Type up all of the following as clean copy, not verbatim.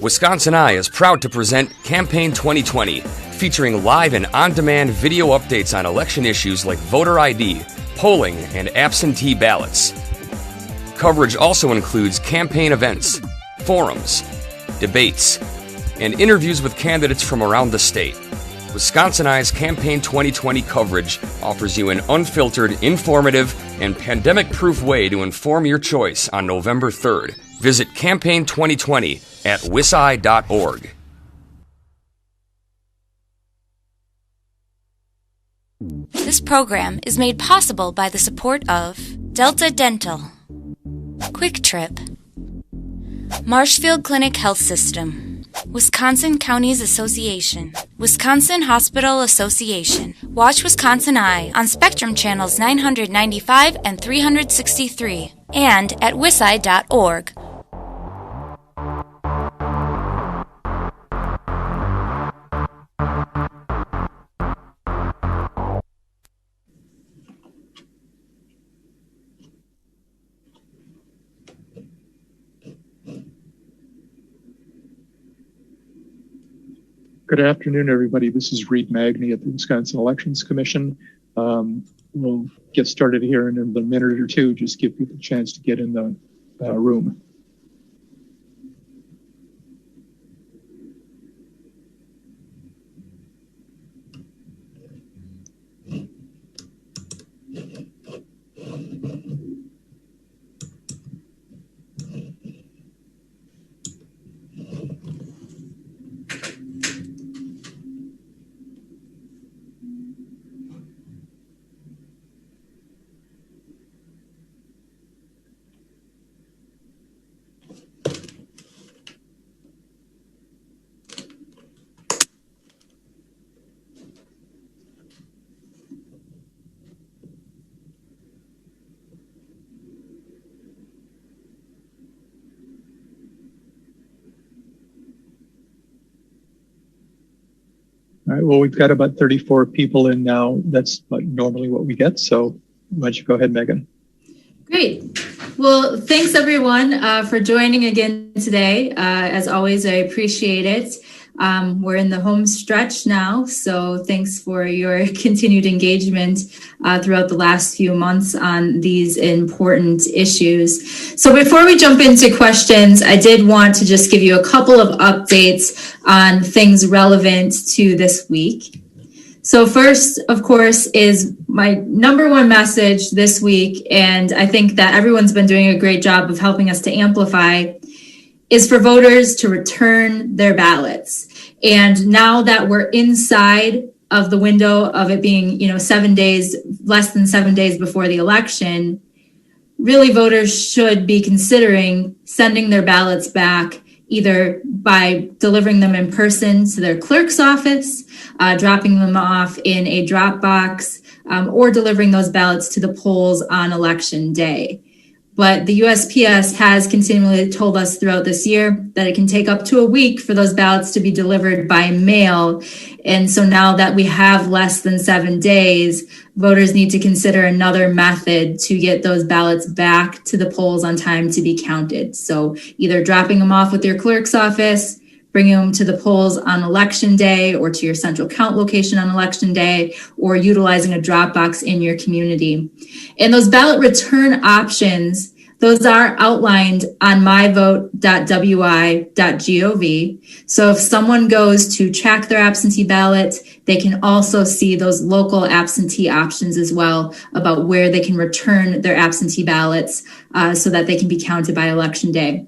Wisconsin Eye is proud to present Campaign 2020, featuring live and on-demand video updates on election issues like voter ID, polling, and absentee ballots. Coverage also includes campaign events, forums, debates, and interviews with candidates from around the state. Wisconsin Eye's Campaign 2020 coverage offers you an unfiltered, informative, and pandemic-proof way to inform your choice on November 3rd. Visit Campaign 2020 at wiseye.org. This program is made possible by the support of Delta Dental, Quick Trip, Marshfield Clinic Health System, Wisconsin Counties Association, Wisconsin Hospital Association. Watch Wisconsin Eye on Spectrum Channels 995 and 363 and at wiseye.org. Good afternoon, everybody. This is Reed Magny at the Wisconsin Elections Commission. We'll get started here in a minute or two, just give people a chance to get in the room. All right, well, we've got about 34 people in now. That's normally what we get. So why don't you go ahead, Meagan? Great. Well, thanks everyone for joining again today. As always, I appreciate it. We're in the home stretch now, so thanks for your continued engagement throughout the last few months on these important issues. So before we jump into questions, I did want to just give you a couple of updates on things relevant to this week. So first, of course, is my number one message this week, and I think that everyone's been doing a great job of helping us to amplify, is for voters to return their ballots. And now that we're inside of the window of it being, less than 7 days before the election, really voters should be considering sending their ballots back, either by delivering them in person to their clerk's office, dropping them off in a drop box, or delivering those ballots to the polls on election day. But the USPS has continually told us throughout this year that it can take up to a week for those ballots to be delivered by mail. And so now that we have less than 7 days, voters need to consider another method to get those ballots back to the polls on time to be counted. So either dropping them off with your clerk's office, bringing them to the polls on election day or to your central count location on election day, or utilizing a drop box in your community. And those ballot return options, those are outlined on MyVote.wi.gov. So if someone goes to track their absentee ballot, they can also see those local absentee options as well about where they can return their absentee ballots so that they can be counted by election day.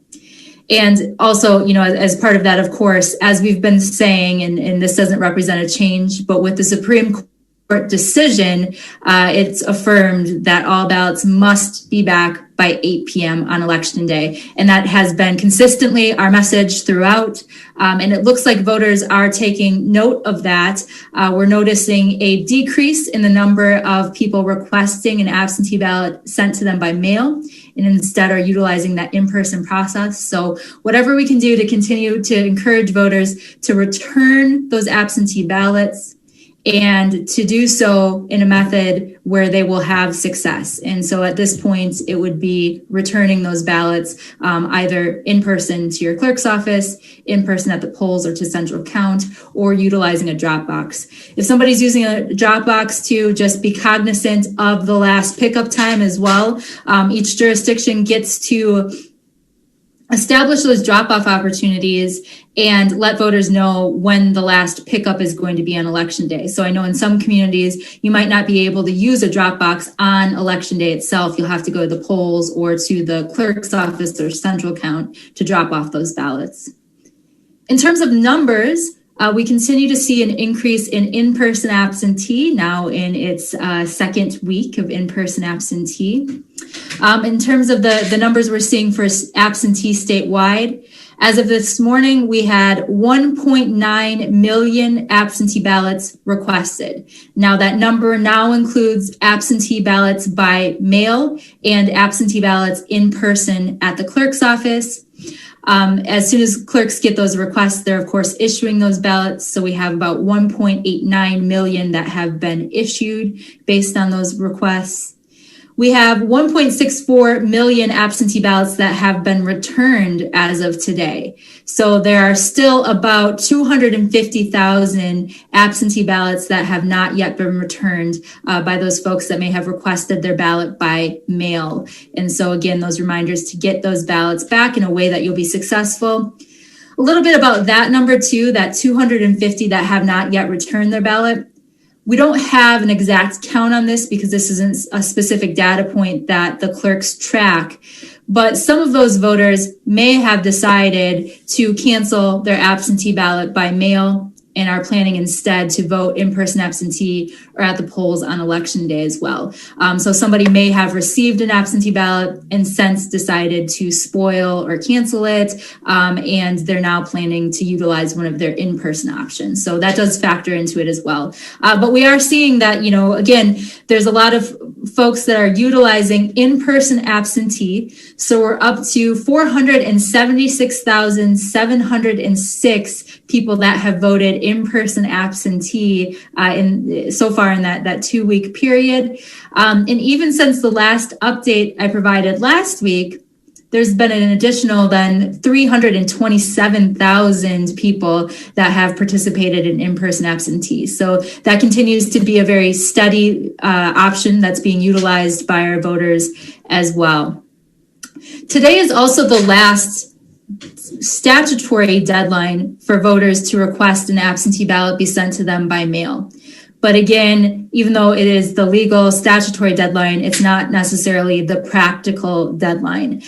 And also, as part of that, of course, as we've been saying, and this doesn't represent a change, but with the Supreme Court decision, it's affirmed that all ballots must be back by 8 p.m. on election day. And that has been consistently our message throughout. And it looks like voters are taking note of that. We're noticing a decrease in the number of people requesting an absentee ballot sent to them by mail, and instead are utilizing that in-person process. So whatever we can do to continue to encourage voters to return those absentee ballots and to do so in a method where they will have success. And so at this point, it would be returning those ballots either in person to your clerk's office, in person at the polls or to central count, or utilizing a drop box. If somebody's using a drop box too, just be cognizant of the last pickup time as well. Each jurisdiction gets to establish those drop-off opportunities and let voters know when the last pickup is going to be on election day. So I know in some communities, you might not be able to use a drop box on election day itself. You'll have to go to the polls or to the clerk's office or central count to drop off those ballots. In terms of numbers, we continue to see an increase in-person absentee, now in its second week of in-person absentee. In terms of the numbers we're seeing for absentee statewide, as of this morning, we had 1.9 million absentee ballots requested. Now that number now includes absentee ballots by mail and absentee ballots in person at the clerk's office. As soon as clerks get those requests, they're of course issuing those ballots. So we have about 1.89 million that have been issued based on those requests. We have 1.64 million absentee ballots that have been returned as of today. So there are still about 250,000 absentee ballots that have not yet been returned by those folks that may have requested their ballot by mail. And so again, those reminders to get those ballots back in a way that you'll be successful. A little bit about that number too, that 250 that have not yet returned their ballot. We don't have an exact count on this because this isn't a specific data point that the clerks track, but some of those voters may have decided to cancel their absentee ballot by mail and are planning instead to vote in-person absentee or at the polls on election day as well. So somebody may have received an absentee ballot and since decided to spoil or cancel it, and they're now planning to utilize one of their in-person options. So that does factor into it as well. But we are seeing that, again, there's a lot of folks that are utilizing in-person absentee. So we're up to 476,706 people that have voted in-person absentee so far in that 2-week period. And even since the last update I provided last week, there's been an additional then 327,000 people that have participated in in-person absentee. So that continues to be a very steady option that's being utilized by our voters as well. Today is also the last statutory deadline for voters to request an absentee ballot be sent to them by mail. But again, even though it is the legal statutory deadline, it's not necessarily the practical deadline.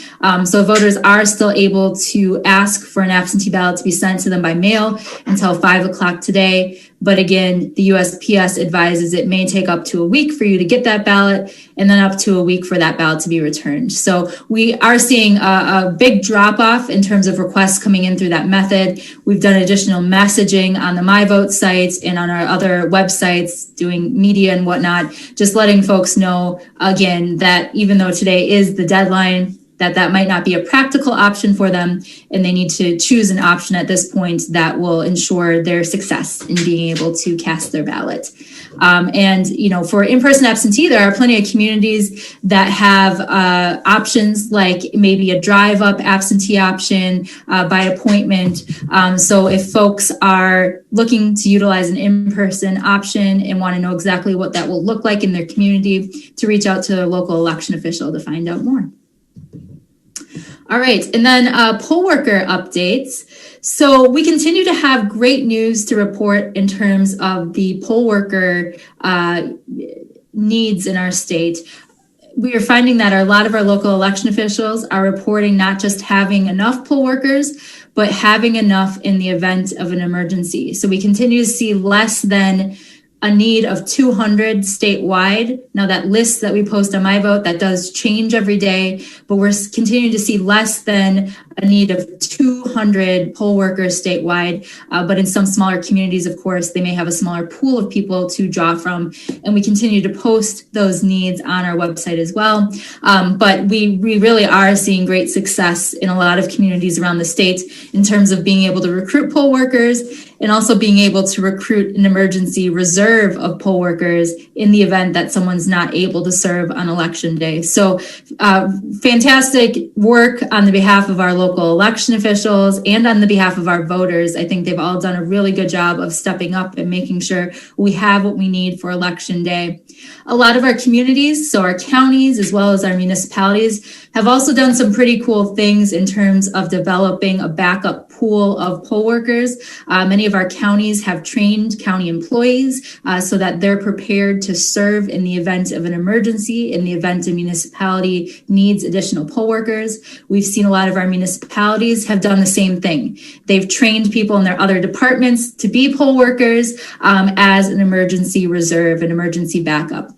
So voters are still able to ask for an absentee ballot to be sent to them by mail until 5 o'clock today. But again, the USPS advises it may take up to a week for you to get that ballot and then up to a week for that ballot to be returned. So we are seeing a big drop off in terms of requests coming in through that method. We've done additional messaging on the MyVote site and on our other websites, doing media and whatnot, just letting folks know, again, that even though today is the deadline, that might not be a practical option for them, and they need to choose an option at this point that will ensure their success in being able to cast their ballot. And for in-person absentee, there are plenty of communities that have options like maybe a drive-up absentee option by appointment. So if folks are looking to utilize an in-person option and want to know exactly what that will look like in their community, to reach out to their local election official to find out more. All right, and then poll worker updates. So we continue to have great news to report in terms of the poll worker needs in our state. We are finding that a lot of our local election officials are reporting not just having enough poll workers, but having enough in the event of an emergency. So we continue to see less than a need of 200 statewide. Now that list that we post on MyVote, that does change every day, but we're continuing to see less than a need of 200 poll workers statewide. But in some smaller communities, of course, they may have a smaller pool of people to draw from. And we continue to post those needs on our website as well. But we really are seeing great success in a lot of communities around the state in terms of being able to recruit poll workers and also being able to recruit an emergency reserve of poll workers in the event that someone's not able to serve on election day. So fantastic work on the behalf of our local election officials and on the behalf of our voters. I think they've all done a really good job of stepping up and making sure we have what we need for election day. A lot of our communities, so our counties as well as our municipalities, have also done some pretty cool things in terms of developing a backup pool of poll workers. Many of our counties have trained county employees so that they're prepared to serve in the event of an emergency, in the event a municipality needs additional poll workers. We've seen a lot of our municipalities have done the same thing. They've trained people in their other departments to be poll workers as an emergency reserve, an emergency backup.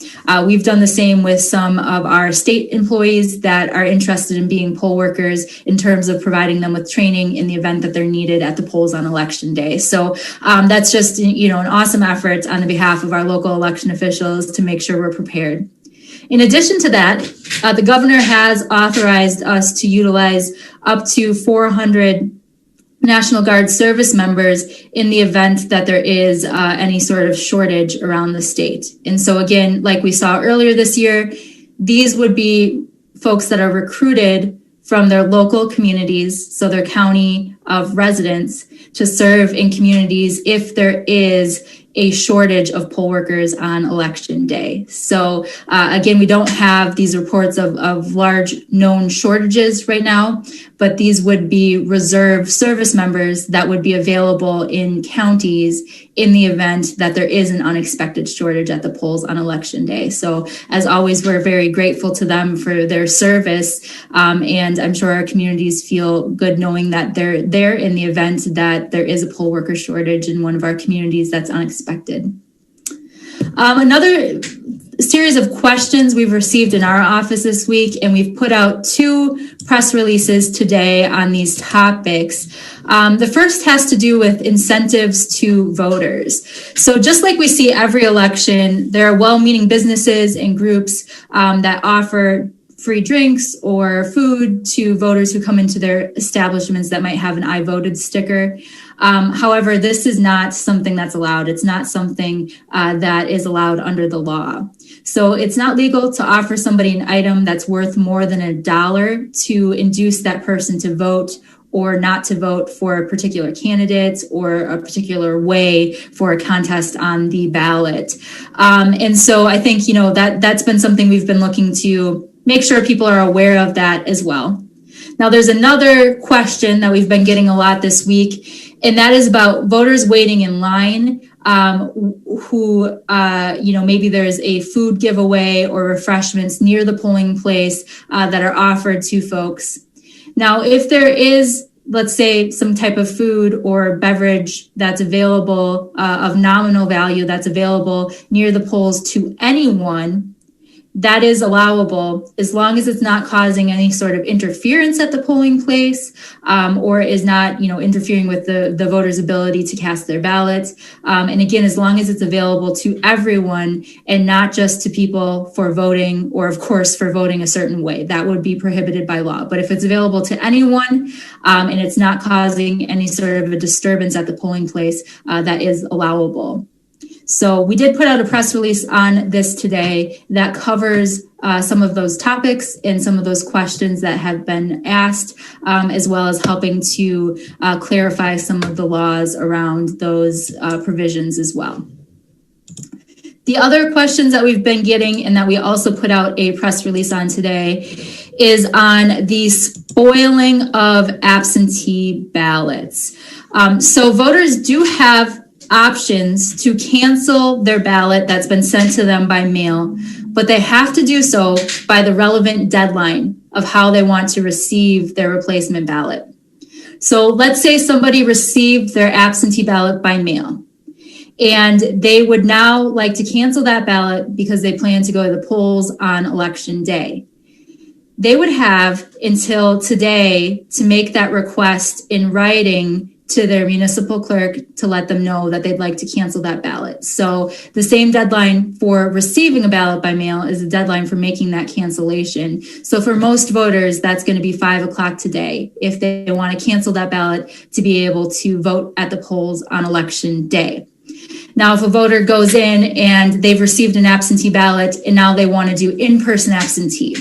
We've done the same with some of our state employees that are interested in being poll workers in terms of providing them with training in the event that they're needed at the polls on election day. So that's just, an awesome effort on the behalf of our local election officials to make sure we're prepared. In addition to that, the governor has authorized us to utilize up to 400 National Guard service members in the event that there is any sort of shortage around the state. And so again, like we saw earlier this year, these would be folks that are recruited from their local communities, so their county of residents, to serve in communities if there is a shortage of poll workers on election day. So again, we don't have these reports of large known shortages right now, but these would be reserve service members that would be available in counties in the event that there is an unexpected shortage at the polls on election day. So as always, we're very grateful to them for their service. And I'm sure our communities feel good knowing that they're there in the event that there is a poll worker shortage in one of our communities that's unexpected. Another series of questions we've received in our office this week, and we've put out 2 press releases today on these topics. The first has to do with incentives to voters. So just like we see every election, there are well-meaning businesses and groups that offer free drinks or food to voters who come into their establishments that might have an I voted sticker. However, this is not something that's allowed. It's not something that is allowed under the law. So it's not legal to offer somebody an item that's worth more than $1 to induce that person to vote or not to vote for a particular candidate or a particular way for a contest on the ballot. And so I think, that's been something we've been looking to make sure people are aware of that as well. Now, there's another question that we've been getting a lot this week, and that is about voters waiting in line who, maybe there's a food giveaway or refreshments near the polling place that are offered to folks. Now, if there is, let's say, some type of food or beverage that's available of nominal value that's available near the polls to anyone, that is allowable as long as it's not causing any sort of interference at the polling place or is not, interfering with the voters' ability to cast their ballots. And again, as long as it's available to everyone and not just to people for voting or, of course, for voting a certain way, that would be prohibited by law. But if it's available to anyone and it's not causing any sort of a disturbance at the polling place, that is allowable. So we did put out a press release on this today that covers some of those topics and some of those questions that have been asked, as well as helping to clarify some of the laws around those provisions as well. The other questions that we've been getting and that we also put out a press release on today is on the spoiling of absentee ballots. So voters do have options to cancel their ballot that's been sent to them by mail, but they have to do so by the relevant deadline of how they want to receive their replacement ballot. So let's say somebody received their absentee ballot by mail, and they would now like to cancel that ballot because they plan to go to the polls on election day. They would have until today to make that request in writing to their municipal clerk to let them know that they'd like to cancel that ballot. So the same deadline for receiving a ballot by mail is the deadline for making that cancellation. So for most voters, that's going to be 5 o'clock today if they want to cancel that ballot to be able to vote at the polls on election day. Now, if a voter goes in and they've received an absentee ballot and now they want to do in-person absentee,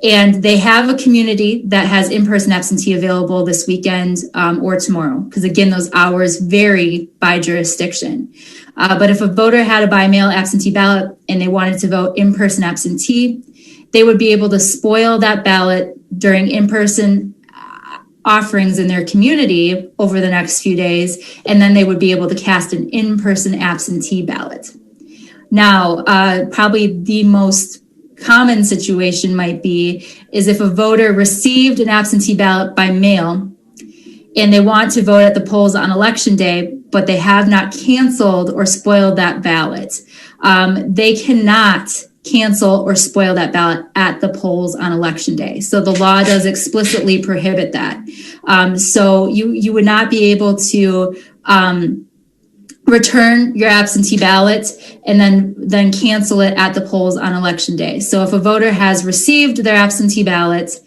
and they have a community that has in-person absentee available this weekend or tomorrow, because again, those hours vary by jurisdiction. But if a voter had a by-mail absentee ballot and they wanted to vote in-person absentee, they would be able to spoil that ballot during in-person offerings in their community over the next few days, and then they would be able to cast an in-person absentee ballot. Now, probably the most common situation might be is if a voter received an absentee ballot by mail and they want to vote at the polls on election day, but they have not canceled or spoiled that ballot. They cannot cancel or spoil that ballot at the polls on election day. So the law does explicitly prohibit that. So you would not be able to return your absentee ballot and then cancel it at the polls on election day. So if a voter has received their absentee ballot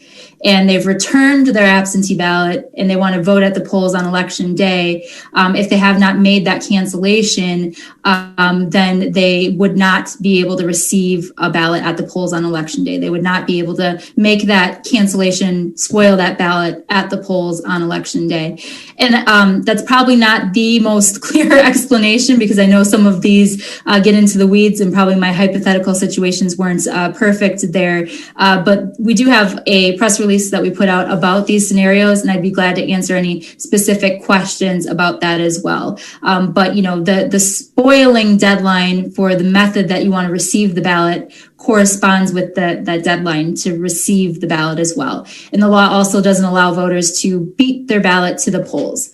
and they've returned their absentee ballot and they want to vote at the polls on election day, if they have not made that cancellation, then they would not be able to receive a ballot at the polls on election day. They would not be able to make that cancellation, spoil that ballot at the polls on election day. And that's probably not the most clear explanation, because I know some of these get into the weeds and probably my hypothetical situations weren't perfect there. But we do have a press release that we put out about these scenarios, and I'd be glad to answer any specific questions about that as well. But the spoiling deadline for the method that you want to receive the ballot corresponds with that deadline to receive the ballot as well. And the law also doesn't allow voters to beat their ballot to the polls.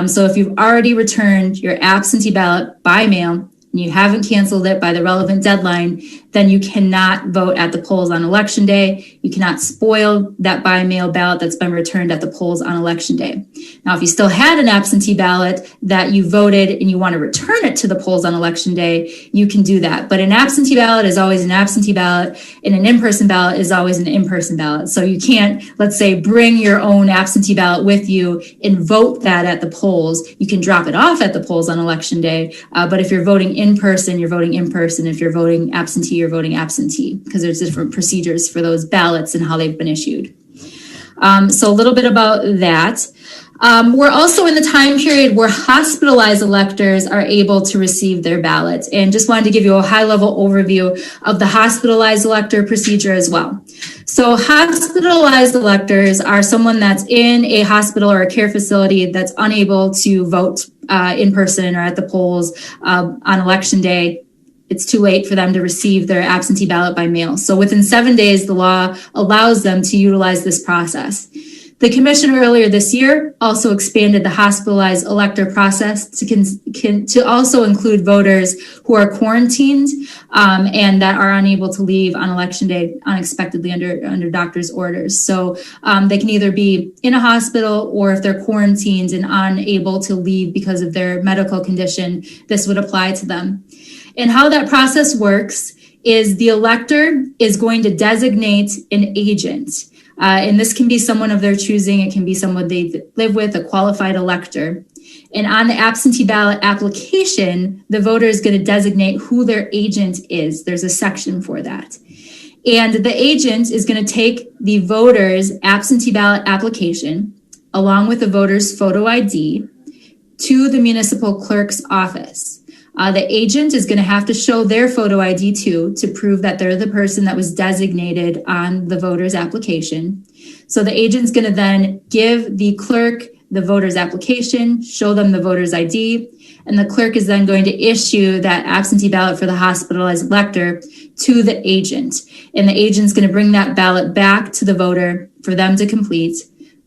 So if you've already returned your absentee ballot by mail and you haven't canceled it by the relevant deadline, then you cannot vote at the polls on election day. You cannot spoil that by mail ballot that's been returned at the polls on election day. Now, if you still had an absentee ballot that you voted and you want to return it to the polls on election day, you can do that. But an absentee ballot is always an absentee ballot, and an in-person ballot is always an in-person ballot. So you can't, let's say, bring your own absentee ballot with you and vote that at the polls. You can drop it off at the polls on election day. But if you're voting in person, you're voting in person. If you're voting absentee, you're voting absentee, because there's different procedures for those ballots and how they've been issued. So a little bit about that. We're also in the time period where hospitalized electors are able to receive their ballots, and just wanted to give you a high-level overview of the hospitalized elector procedure as well. So hospitalized electors are someone that's in a hospital or a care facility that's unable to vote in person or at the polls on election day. It's too late for them to receive their absentee ballot by mail. So within 7 days, the law allows them to utilize this process. The commission earlier this year also expanded the hospitalized elector process to also include voters who are quarantined and that are unable to leave on election day unexpectedly under doctor's orders. So they can either be in a hospital, or if they're quarantined and unable to leave because of their medical condition, this would apply to them. And how that process works is the elector is going to designate an agent. And this can be someone of their choosing. It can be someone they live with, a qualified elector. And on the absentee ballot application, the voter is going to designate who their agent is. There's a section for that. And the agent is going to take the voter's absentee ballot application, along with the voter's photo ID, to the municipal clerk's office. The agent is going to have to show their photo ID too, to prove that they're the person that was designated on the voter's application. So the agent's going to then give the clerk the voter's application, show them the voter's ID, and the clerk is then going to issue that absentee ballot for the hospitalized elector to the agent. And the agent's going to bring that ballot back to the voter for them to complete.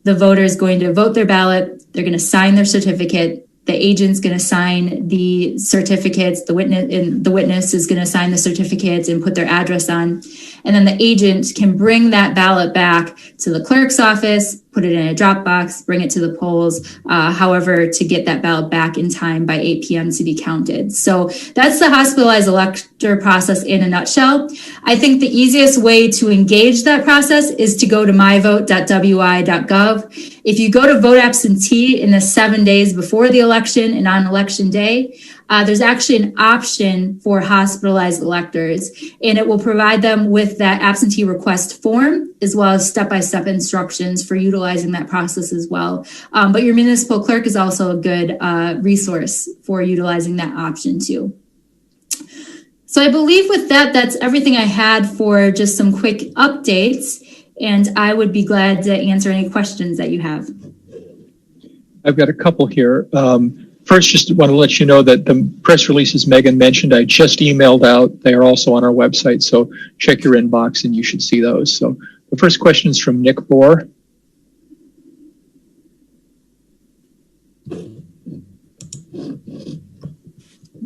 The voter is going to vote their ballot. They're going to sign their certificate. The agent's going to sign the certificates. The witness is going to sign the certificates and put their address on. And then the agent can bring that ballot back to the clerk's office. put it in a drop box, bring it to the polls, however, to get that ballot back in time by 8 p.m. to be counted. So that's the hospitalized elector process in a nutshell. I think the easiest way to engage that process is to go to MyVote.wi.gov. If you go to vote absentee in the 7 days before the election and on election day, there's actually an option for hospitalized electors, and it will provide them with that absentee request form as well as step-by-step instructions for utilizing that process as well. But your municipal clerk is also a good resource for utilizing that option too. So I believe with that, that's everything I had for just some quick updates, and I would be glad to answer any questions that you have. I've got a couple here. First, just want to let you know that the press releases Meagan mentioned, I just emailed out. They are also on our website, so check your inbox and you should see those. So the first question is from Nick Bohr.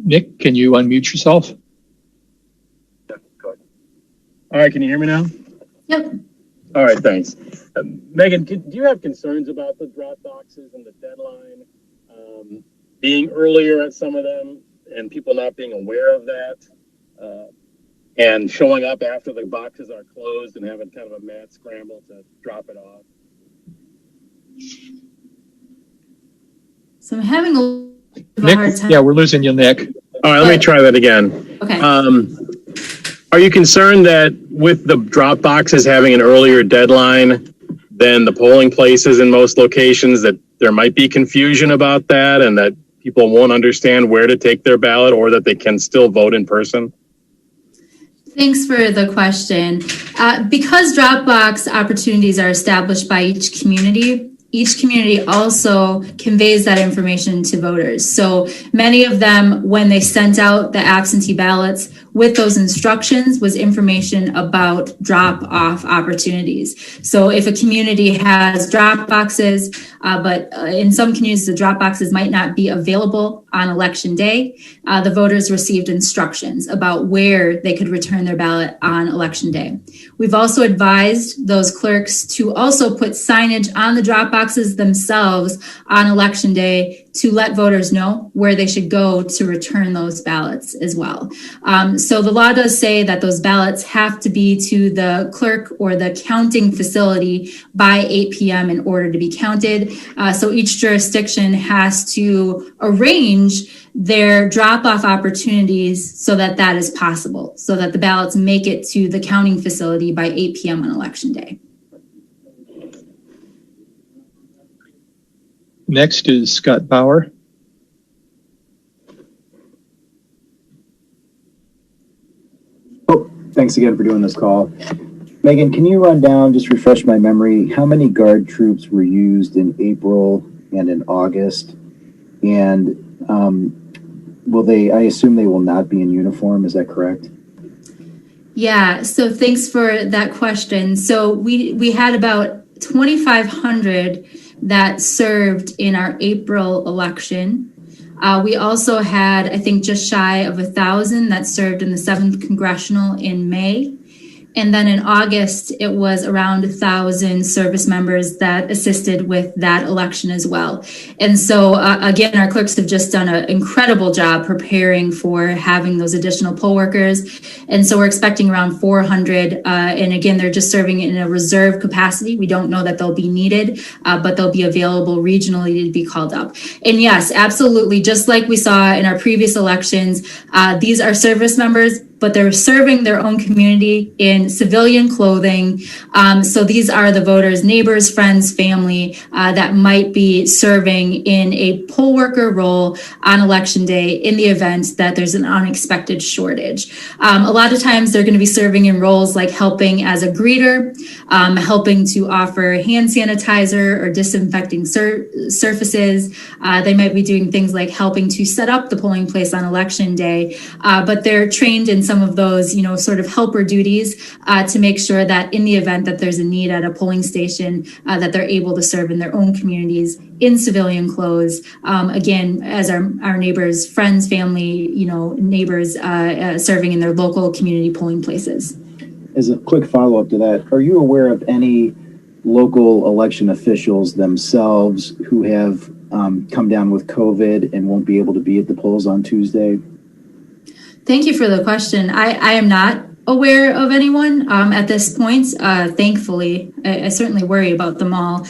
Nick, can you unmute yourself? Yeah, go ahead. All right, can you hear me now? Yep. All right, thanks. Meagan, do you have concerns about the drop boxes and the deadline being earlier at some of them and people not being aware of that and showing up after the boxes are closed and having kind of a mad scramble to drop it off? So I'm having a Nick, hard time. yeah, we're losing you, Nick. All right, let me try that again. Okay. Are you concerned that with the drop boxes having an earlier deadline than the polling places in most locations, that there might be confusion about that and that people won't understand where to take their ballot or that they can still vote in person? Thanks for the question. Because Dropbox opportunities are established by each community also conveys that information to voters. So many of them, when they sent out the absentee ballots with those instructions, was information about drop-off opportunities. So if a community has drop boxes, but in some communities, the drop boxes might not be available on election day, the voters received instructions about where they could return their ballot on election day. We've also advised those clerks to also put signage on the drop boxes themselves on election day to let voters know where they should go to return those ballots as well. So the law does say that those ballots have to be to the clerk or the counting facility by 8 p.m. in order to be counted. So each jurisdiction has to arrange their drop-off opportunities so that that is possible, so that the ballots make it to the counting facility by 8 p.m. on election day. Next is Scott Bauer. Oh, thanks again for doing this call. Meagan, can you run down, just refresh my memory, how many Guard troops were used in April and in August? And I assume they will not be in uniform, is that correct? Yeah, so thanks for that question. So we had about 2,500 that served in our April election. We also had, I think, just shy of 1,000 that served in the 7th Congressional in May. And then in August, it was around 1,000 service members that assisted with that election as well. And so, again, our clerks have just done an incredible job preparing for having those additional poll workers. And so we're expecting around 400. And again, they're just serving in a reserve capacity. We don't know that they'll be needed, but they'll be available regionally to be called up. And yes, absolutely. Just like we saw in our previous elections, these are service members, but they're serving their own community in civilian clothing. So these are the voters' neighbors, friends, family that might be serving in a poll worker role on election day in the event that there's an unexpected shortage. A lot of times they're going to be serving in roles like helping as a greeter, helping to offer hand sanitizer or disinfecting surfaces. They might be doing things like helping to set up the polling place on election day, but they're trained in some of those, sort of helper duties to make sure that in the event that there's a need at a polling station, that they're able to serve in their own communities in civilian clothes. Again, as our neighbors, friends, family, neighbors serving in their local community polling places. As a quick follow-up to that, are you aware of any local election officials themselves who have come down with COVID and won't be able to be at the polls on Tuesday? Thank you for the question. I am not aware of anyone at this point. Thankfully, I certainly worry about them all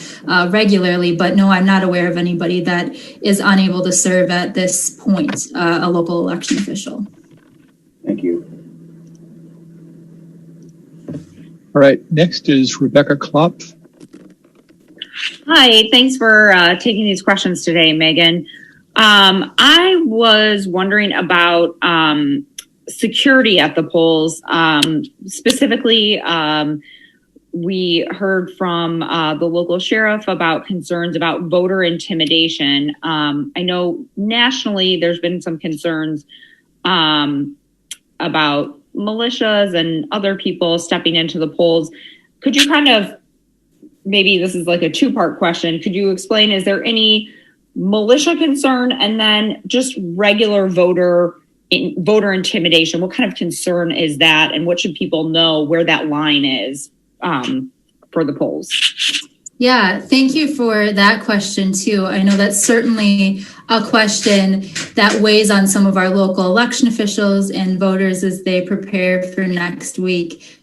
regularly, but no, I'm not aware of anybody that is unable to serve at this point, a local election official. Thank you. All right, next is Rebecca Klopp. Hi, thanks for taking these questions today, Meagan. I was wondering about security at the polls. Specifically, we heard from the local sheriff about concerns about voter intimidation. I know nationally there's been some concerns about militias and other people stepping into the polls. Could you kind of, maybe this is like a two-part question, could you explain, is there any militia concern, and then just regular voter intimidation? What kind of concern is that, and what should people know where that line is for the polls? Yeah, thank you for that question too. I know that's certainly a question that weighs on some of our local election officials and voters as they prepare for next week.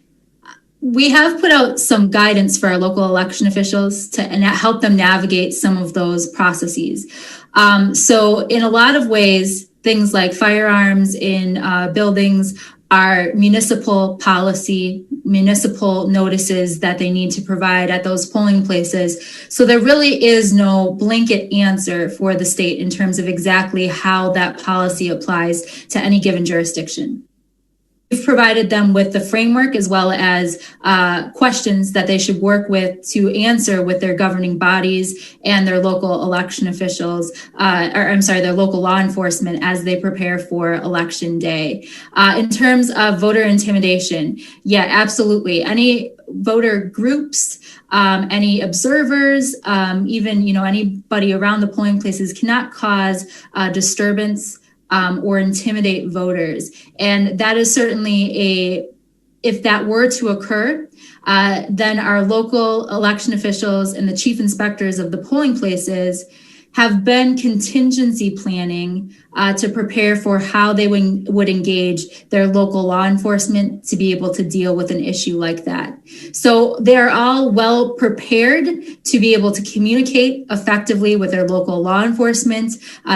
We have put out some guidance for our local election officials to help them navigate some of those processes. So in a lot of ways, things like firearms in buildings are municipal policy, municipal notices that they need to provide at those polling places. So there really is no blanket answer for the state in terms of exactly how that policy applies to any given jurisdiction. We've provided them with the framework as well as questions that they should work with to answer with their governing bodies and their local election officials, their local law enforcement as they prepare for election day. In terms of voter intimidation, yeah, absolutely. Any voter groups, any observers, even anybody around the polling places cannot cause disturbance or intimidate voters. And that is certainly if that were to occur, then our local election officials and the chief inspectors of the polling places have been contingency planning to prepare for how they would engage their local law enforcement to be able to deal with an issue like that. So they're all well prepared to be able to communicate effectively with their local law enforcement,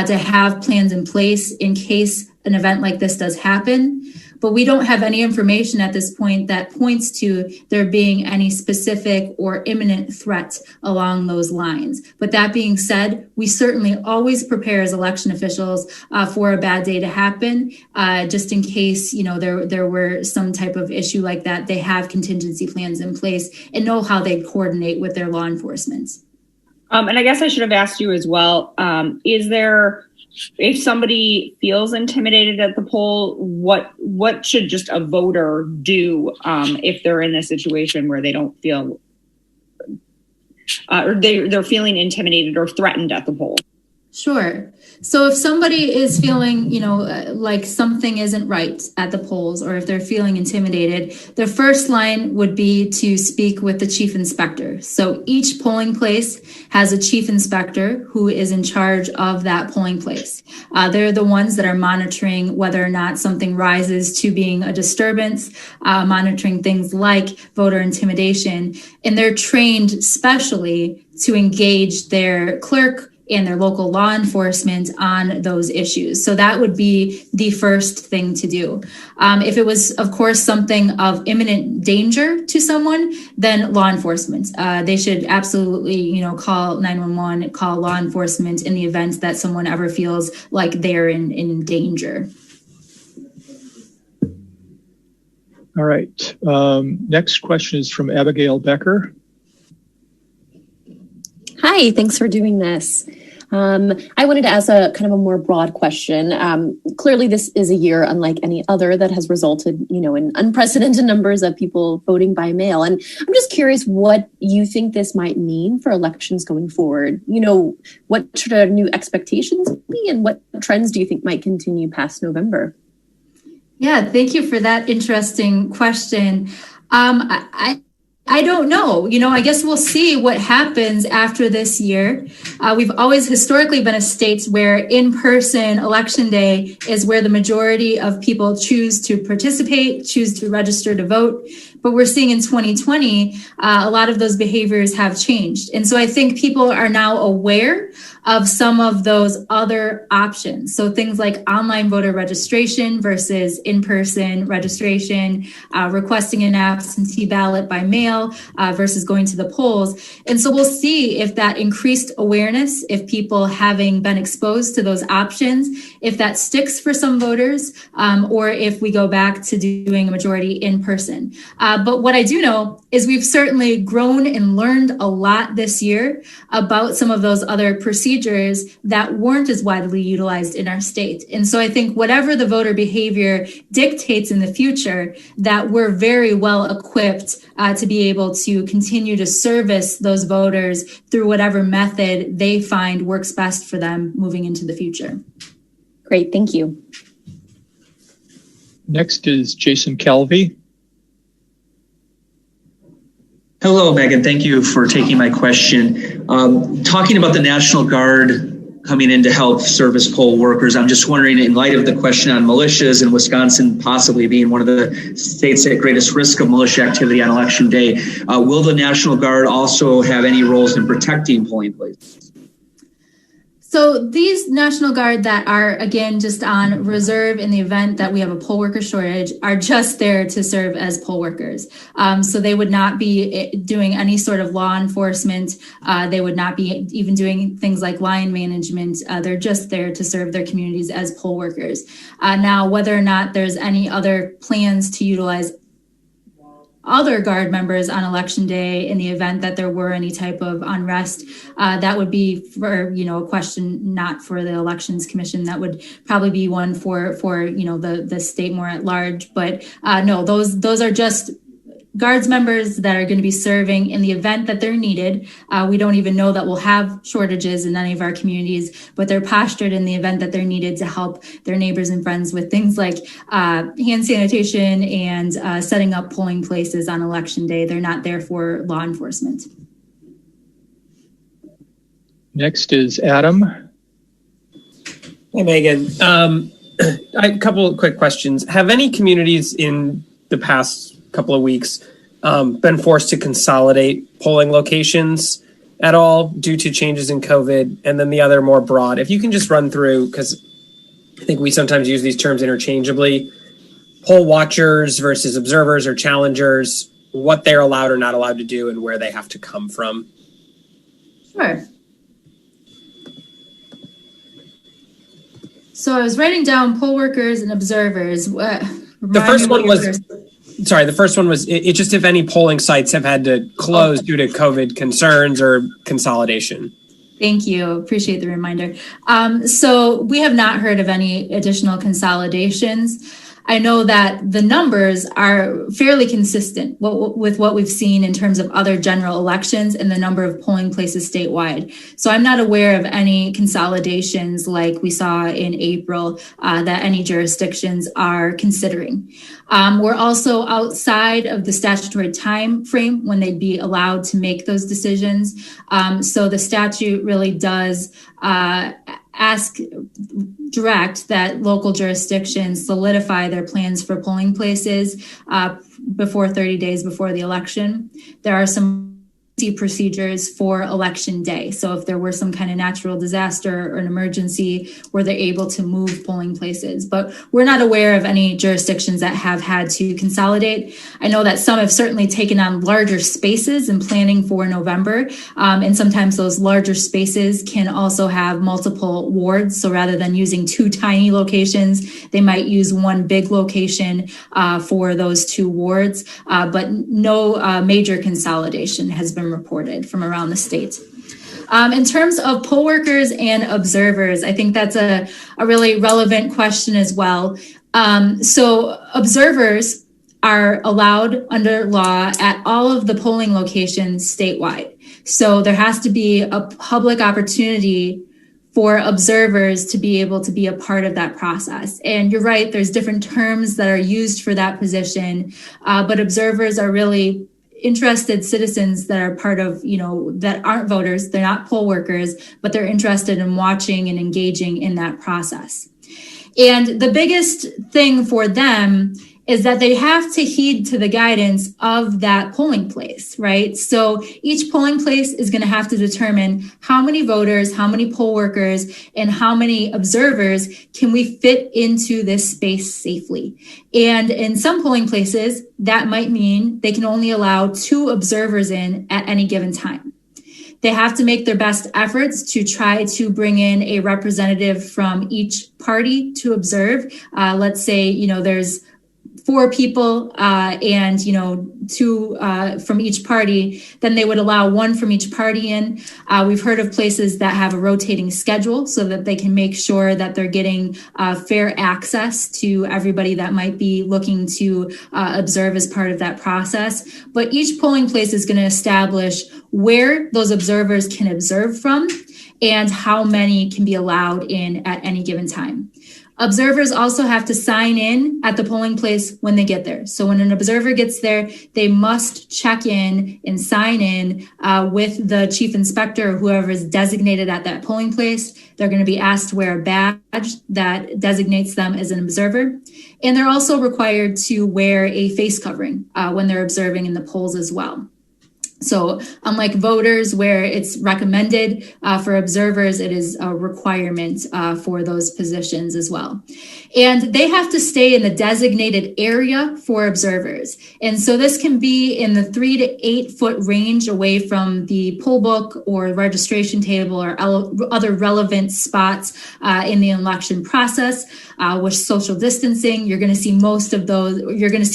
to have plans in place in case an event like this does happen. But we don't have any information at this point that points to there being any specific or imminent threat along those lines. But that being said, we certainly always prepare as election officials for a bad day to happen, just in case there were some type of issue like that. They have contingency plans in place and know how they coordinate with their law enforcement. And I guess I should have asked you as well, if somebody feels intimidated at the poll, what should just a voter do if they're in a situation where they don't feel or they're feeling intimidated or threatened at the poll? Sure. So if somebody is feeling, like something isn't right at the polls, or if they're feeling intimidated, the first line would be to speak with the chief inspector. So each polling place has a chief inspector who is in charge of that polling place. They're the ones that are monitoring whether or not something rises to being a disturbance, monitoring things like voter intimidation, and they're trained specially to engage their clerk and their local law enforcement on those issues. So that would be the first thing to do. If it was, of course, something of imminent danger to someone, then law enforcement. They should absolutely, call 911, call law enforcement in the event that someone ever feels like they're in danger. All right. Next question is from Abigail Becker. Hi, thanks for doing this. I wanted to ask a kind of a more broad question. Clearly, this is a year unlike any other that has resulted, in unprecedented numbers of people voting by mail. And I'm just curious what you think this might mean for elections going forward. What should our new expectations be, and what trends do you think might continue past November? Yeah, thank you for that interesting question. I don't know. I guess we'll see what happens after this year. We've always historically been a state where in-person election day is where the majority of people choose to participate, choose to register to vote. But we're seeing in 2020, a lot of those behaviors have changed. And so I think people are now aware of some of those other options. So things like online voter registration versus in-person registration, requesting an absentee ballot by mail versus going to the polls. And so we'll see if that increased awareness, if people having been exposed to those options, if that sticks for some voters, or if we go back to doing a majority in person. But what I do know is we've certainly grown and learned a lot this year about some of those other procedures that weren't as widely utilized in our state. And so I think whatever the voter behavior dictates in the future, that we're very well equipped to be able to continue to service those voters through whatever method they find works best for them moving into the future. Great, thank you. Next is Jason Calvi. Hello, Meagan. Thank you for taking my question. Talking about the National Guard coming in to help service poll workers, I'm just wondering, in light of the question on militias and Wisconsin possibly being one of the states at greatest risk of militia activity on Election Day, will the National Guard also have any roles in protecting polling places? So these National Guard that are, again, just on reserve in the event that we have a poll worker shortage are just there to serve as poll workers. So they would not be doing any sort of law enforcement. They would not be even doing things like line management. They're just there to serve their communities as poll workers. Now, whether or not there's any other plans to utilize other Guard members on Election Day in the event that there were any type of unrest, that would be for, a question not for the Elections Commission. That would probably be one for the state more at large. But no, those are just Guards members that are going to be serving in the event that they're needed. We don't even know that we'll have shortages in any of our communities, but they're postured in the event that they're needed to help their neighbors and friends with things like hand sanitation and setting up polling places on Election Day. They're not there for law enforcement. Next is Adam. Hey, Meagan. A couple of quick questions. Have any communities in the past couple of weeks been forced to consolidate polling locations at all due to changes in COVID? And then the other more broad, if you can just run through, because I think we sometimes use these terms interchangeably, poll watchers versus observers or challengers, what they're allowed or not allowed to do and where they have to come from. Sure. So I was writing down poll workers and observers. The first one was, it just if any polling sites have had to close due to COVID concerns or consolidation. Thank you. Appreciate the reminder. So we have not heard of any additional consolidations. I know that the numbers are fairly consistent with what we've seen in terms of other general elections and the number of polling places statewide. So I'm not aware of any consolidations like we saw in April that any jurisdictions are considering. We're also outside of the statutory time frame when they'd be allowed to make those decisions. So the statute really does direct that local jurisdictions solidify their plans for polling places before 30 days before the election. There are some procedures for Election Day. So if there were some kind of natural disaster or an emergency where they're able to move polling places. But we're not aware of any jurisdictions that have had to consolidate. I know that some have certainly taken on larger spaces in planning for November. And sometimes those larger spaces can also have multiple wards. So rather than using two tiny locations, they might use one big location for those two wards. But no major consolidation has been reported from around the state. In terms of poll workers and observers, I think that's a really relevant question as well. So observers are allowed under law at all of the polling locations statewide. So there has to be a public opportunity for observers to be able to be a part of that process. And you're right, there's different terms that are used for that position, but observers are really interested citizens that are part of, that aren't voters, they're not poll workers, but they're interested in watching and engaging in that process. And the biggest thing for them is that they have to heed to the guidance of that polling place, right? So each polling place is going to have to determine how many voters, how many poll workers, and how many observers can we fit into this space safely. And in some polling places, that might mean they can only allow 2 observers in at any given time. They have to make their best efforts to try to bring in a representative from each party to observe. Let's say, there's 4 people and 2 from each party, then they would allow 1 from each party in. We've heard of places that have a rotating schedule so that they can make sure that they're getting fair access to everybody that might be looking to observe as part of that process. But each polling place is going to establish where those observers can observe from and how many can be allowed in at any given time. Observers also have to sign in at the polling place when they get there. So when an observer gets there, they must check in and sign in with the chief inspector or whoever is designated at that polling place. They're going to be asked to wear a badge that designates them as an observer. And they're also required to wear a face covering when they're observing in the polls as well. So unlike voters where it's recommended for observers, it is a requirement for those positions as well. And they have to stay in the designated area for observers. And so this can be in the 3 to 8 foot range away from the poll book or registration table or other relevant spots in the election process. With social distancing, you're going to see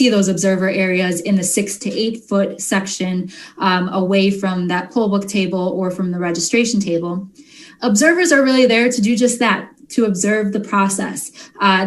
those observer areas in the 6 to 8 foot section away from that poll book table or from the registration table. Observers are really there to do just that, to observe the process.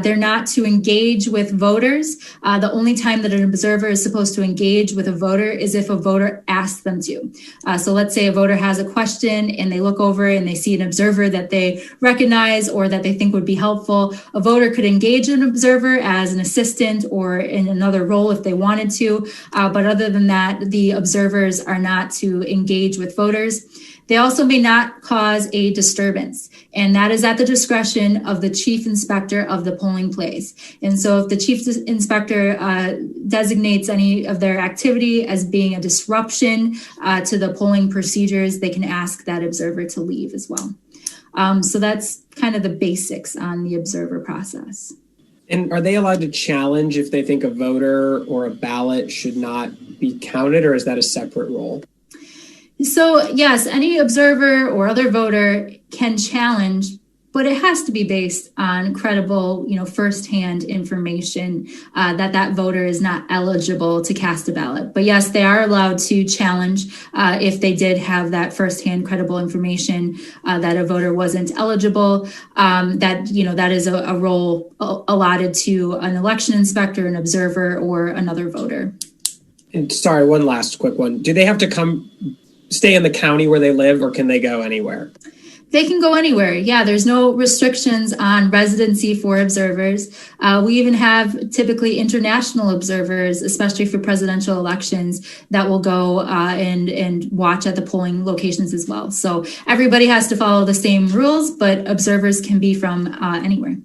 They're not to engage with voters. The only time that an observer is supposed to engage with a voter is if a voter asks them to. So let's say a voter has a question and they look over and they see an observer that they recognize or that they think would be helpful. A voter could engage an observer as an assistant or in another role if they wanted to. But other than that, the observers are not to engage with voters. They also may not cause a disturbance, and that is at the discretion of the chief inspector of the polling place. And so if the chief inspector designates any of their activity as being a disruption to the polling procedures, they can ask that observer to leave as well. So that's kind of the basics on the observer process. And are they allowed to challenge if they think a voter or a ballot should not be counted, or is that a separate role? So yes, any observer or other voter can challenge, but it has to be based on credible, firsthand information that voter is not eligible to cast a ballot. But yes, they are allowed to challenge if they did have that firsthand credible information that a voter wasn't eligible. That is a role allotted to an election inspector, an observer, or another voter. And sorry, one last quick one. Do they have to stay in the county where they live, or can they go anywhere? They can go anywhere. Yeah, there's no restrictions on residency for observers. We even have typically international observers, especially for presidential elections, that will go and watch at the polling locations as well. So everybody has to follow the same rules, but observers can be from anywhere.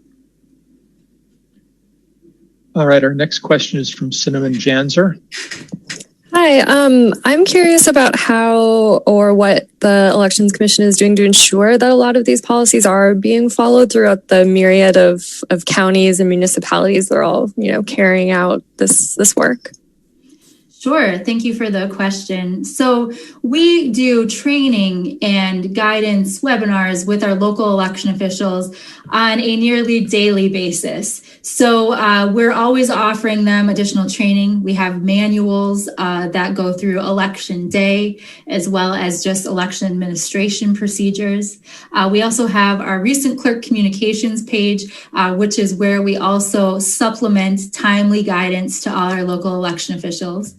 All right, our next question is from Cinnamon Janzer. Hi, I'm curious about how or what the Elections Commission is doing to ensure that a lot of these policies are being followed throughout the myriad of counties and municipalities that are all, carrying out this work. Sure. Thank you for the question. So we do training and guidance webinars with our local election officials on a nearly daily basis. So we're always offering them additional training. We have manuals that go through election day, as well as just election administration procedures. We also have our recent clerk communications page, which is where we also supplement timely guidance to all our local election officials.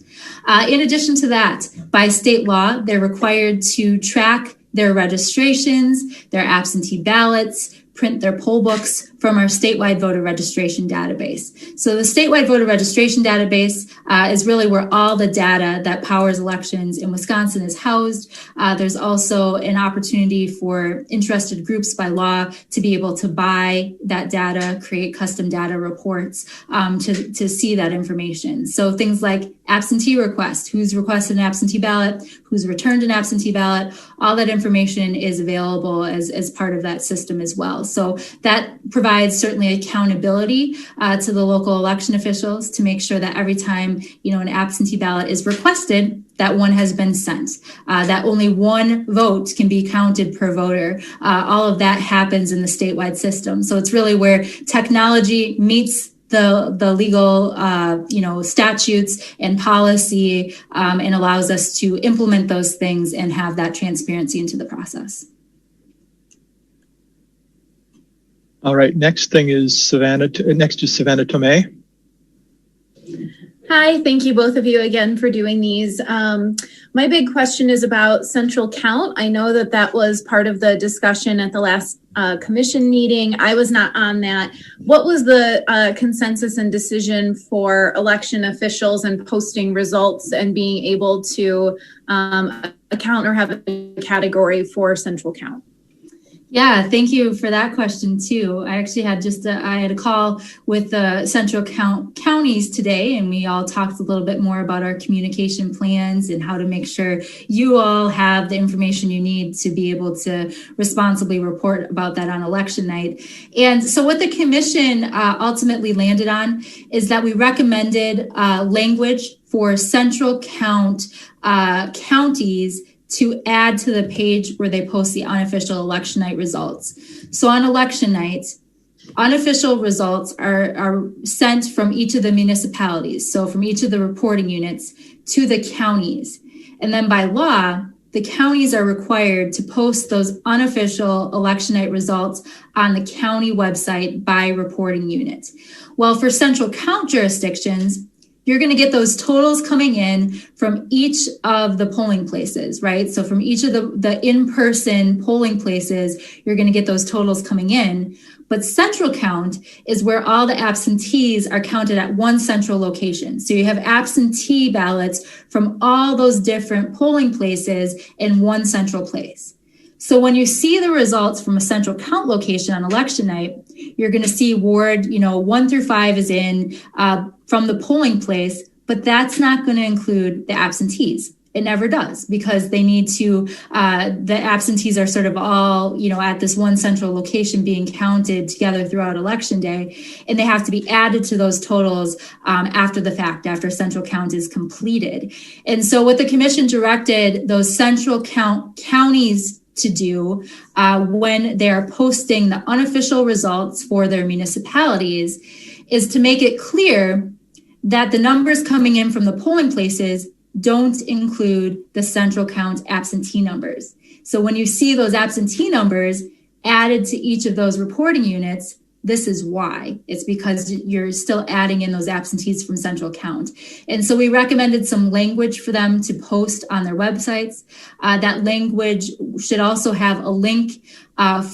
In addition to that, by state law, they're required to track their registrations, their absentee ballots, print their poll books from our statewide voter registration database. So the statewide voter registration database is really where all the data that powers elections in Wisconsin is housed. There's also an opportunity for interested groups by law to be able to buy that data, create custom data reports to see that information. So things like absentee request, who's requested an absentee ballot, who's returned an absentee ballot, all that information is available as part of that system as well. So that provides certainly accountability to the local election officials to make sure that every time, an absentee ballot is requested, that one has been sent, that only one vote can be counted per voter. All of that happens in the statewide system. So it's really where technology meets the legal, statutes and policy, and allows us to implement those things and have that transparency into the process. All right. Next is Savannah Tomei. Hi, thank you both of you again for doing these. My big question is about central count. I know that was part of the discussion at the last commission meeting. I was not on that. What was the consensus and decision for election officials and posting results and being able to account or have a category for central count? Yeah, thank you for that question too. I actually had I had a call with the central counties today, and we all talked a little bit more about our communication plans and how to make sure you all have the information you need to be able to responsibly report about that on election night. And so what the commission ultimately landed on is that we recommended language for central count counties to add to the page where they post the unofficial election night results. So on election night, unofficial results are sent from each of the municipalities, so from each of the reporting units to the counties. And then by law, the counties are required to post those unofficial election night results on the county website by reporting unit. Well, for central count jurisdictions, you're going to get those totals coming in from each of the polling places, right? So from each of the in-person polling places, you're going to get those totals coming in. But central count is where all the absentees are counted at one central location. So you have absentee ballots from all those different polling places in one central place. So when you see the results from a central count location on election night, you're going to see Ward, 1 through 5 is in from the polling place, but that's not going to include the absentees. It never does, because they need to, the absentees are sort of all, at this one central location being counted together throughout election day, and they have to be added to those totals after the fact, after central count is completed. And so what the commission directed those central count counties to do when they are posting the unofficial results for their municipalities is to make it clear that the numbers coming in from the polling places don't include the central count absentee numbers. So when you see those absentee numbers added to each of those reporting units, this is why. It's because you're still adding in those absentees from central count. And so we recommended some language for them to post on their websites. That language should also have a link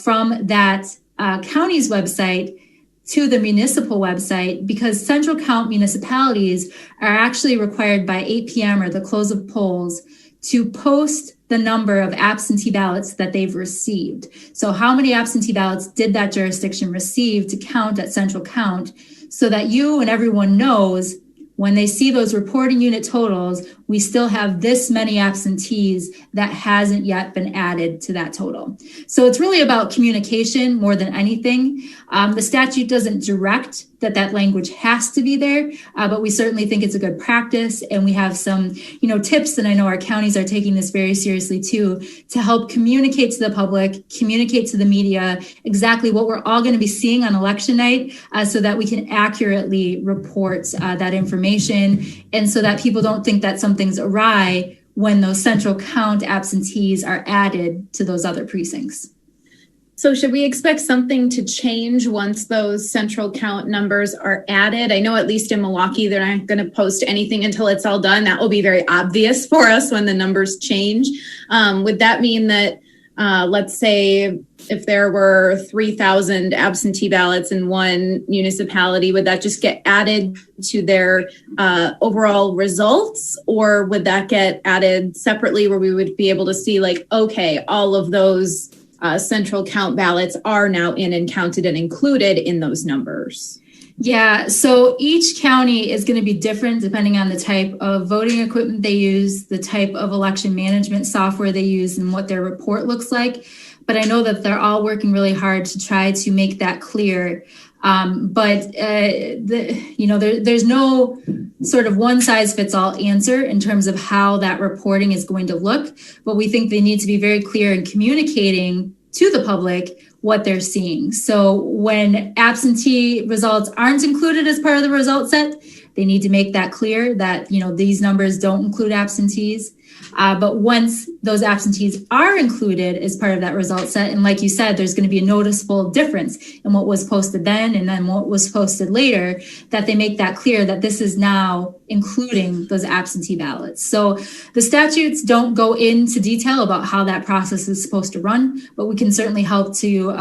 from that county's website to the municipal website, because central count municipalities are actually required by 8 p.m. or the close of polls to post the number of absentee ballots that they've received. So how many absentee ballots did that jurisdiction receive to count at central count, so that you and everyone knows when they see those reporting unit totals, we still have this many absentees that hasn't yet been added to that total. So it's really about communication more than anything. The statute doesn't direct that language has to be there, but we certainly think it's a good practice. And we have some, tips, and I know our counties are taking this very seriously too, to help communicate to the public, communicate to the media exactly what we're all going to be seeing on election night, so that we can accurately report that information, and so that people don't think that something's awry when those central count absentees are added to those other precincts. So should we expect something to change once those central count numbers are added? I know at least in Milwaukee, they're not going to post anything until it's all done. That will be very obvious for us when the numbers change. Would that mean that let's say if there were 3,000 absentee ballots in one municipality, would that just get added to their overall results, or would that get added separately where we would be able to see like, okay, all of those central count ballots are now in and counted and included in those numbers? Yeah, so each county is going to be different depending on the type of voting equipment they use, the type of election management software they use, and what their report looks like. But I know that they're all working really hard to try to make that clear. There's no sort of one size fits all answer in terms of how that reporting is going to look. But we think they need to be very clear in communicating to the public what they're seeing. So when absentee results aren't included as part of the result set, they need to make that clear that, these numbers don't include absentees. But once those absentees are included as part of that result set, and like you said, there's going to be a noticeable difference in what was posted then and then what was posted later, that they make that clear that this is now including those absentee ballots. So the statutes don't go into detail about how that process is supposed to run, but we can certainly help to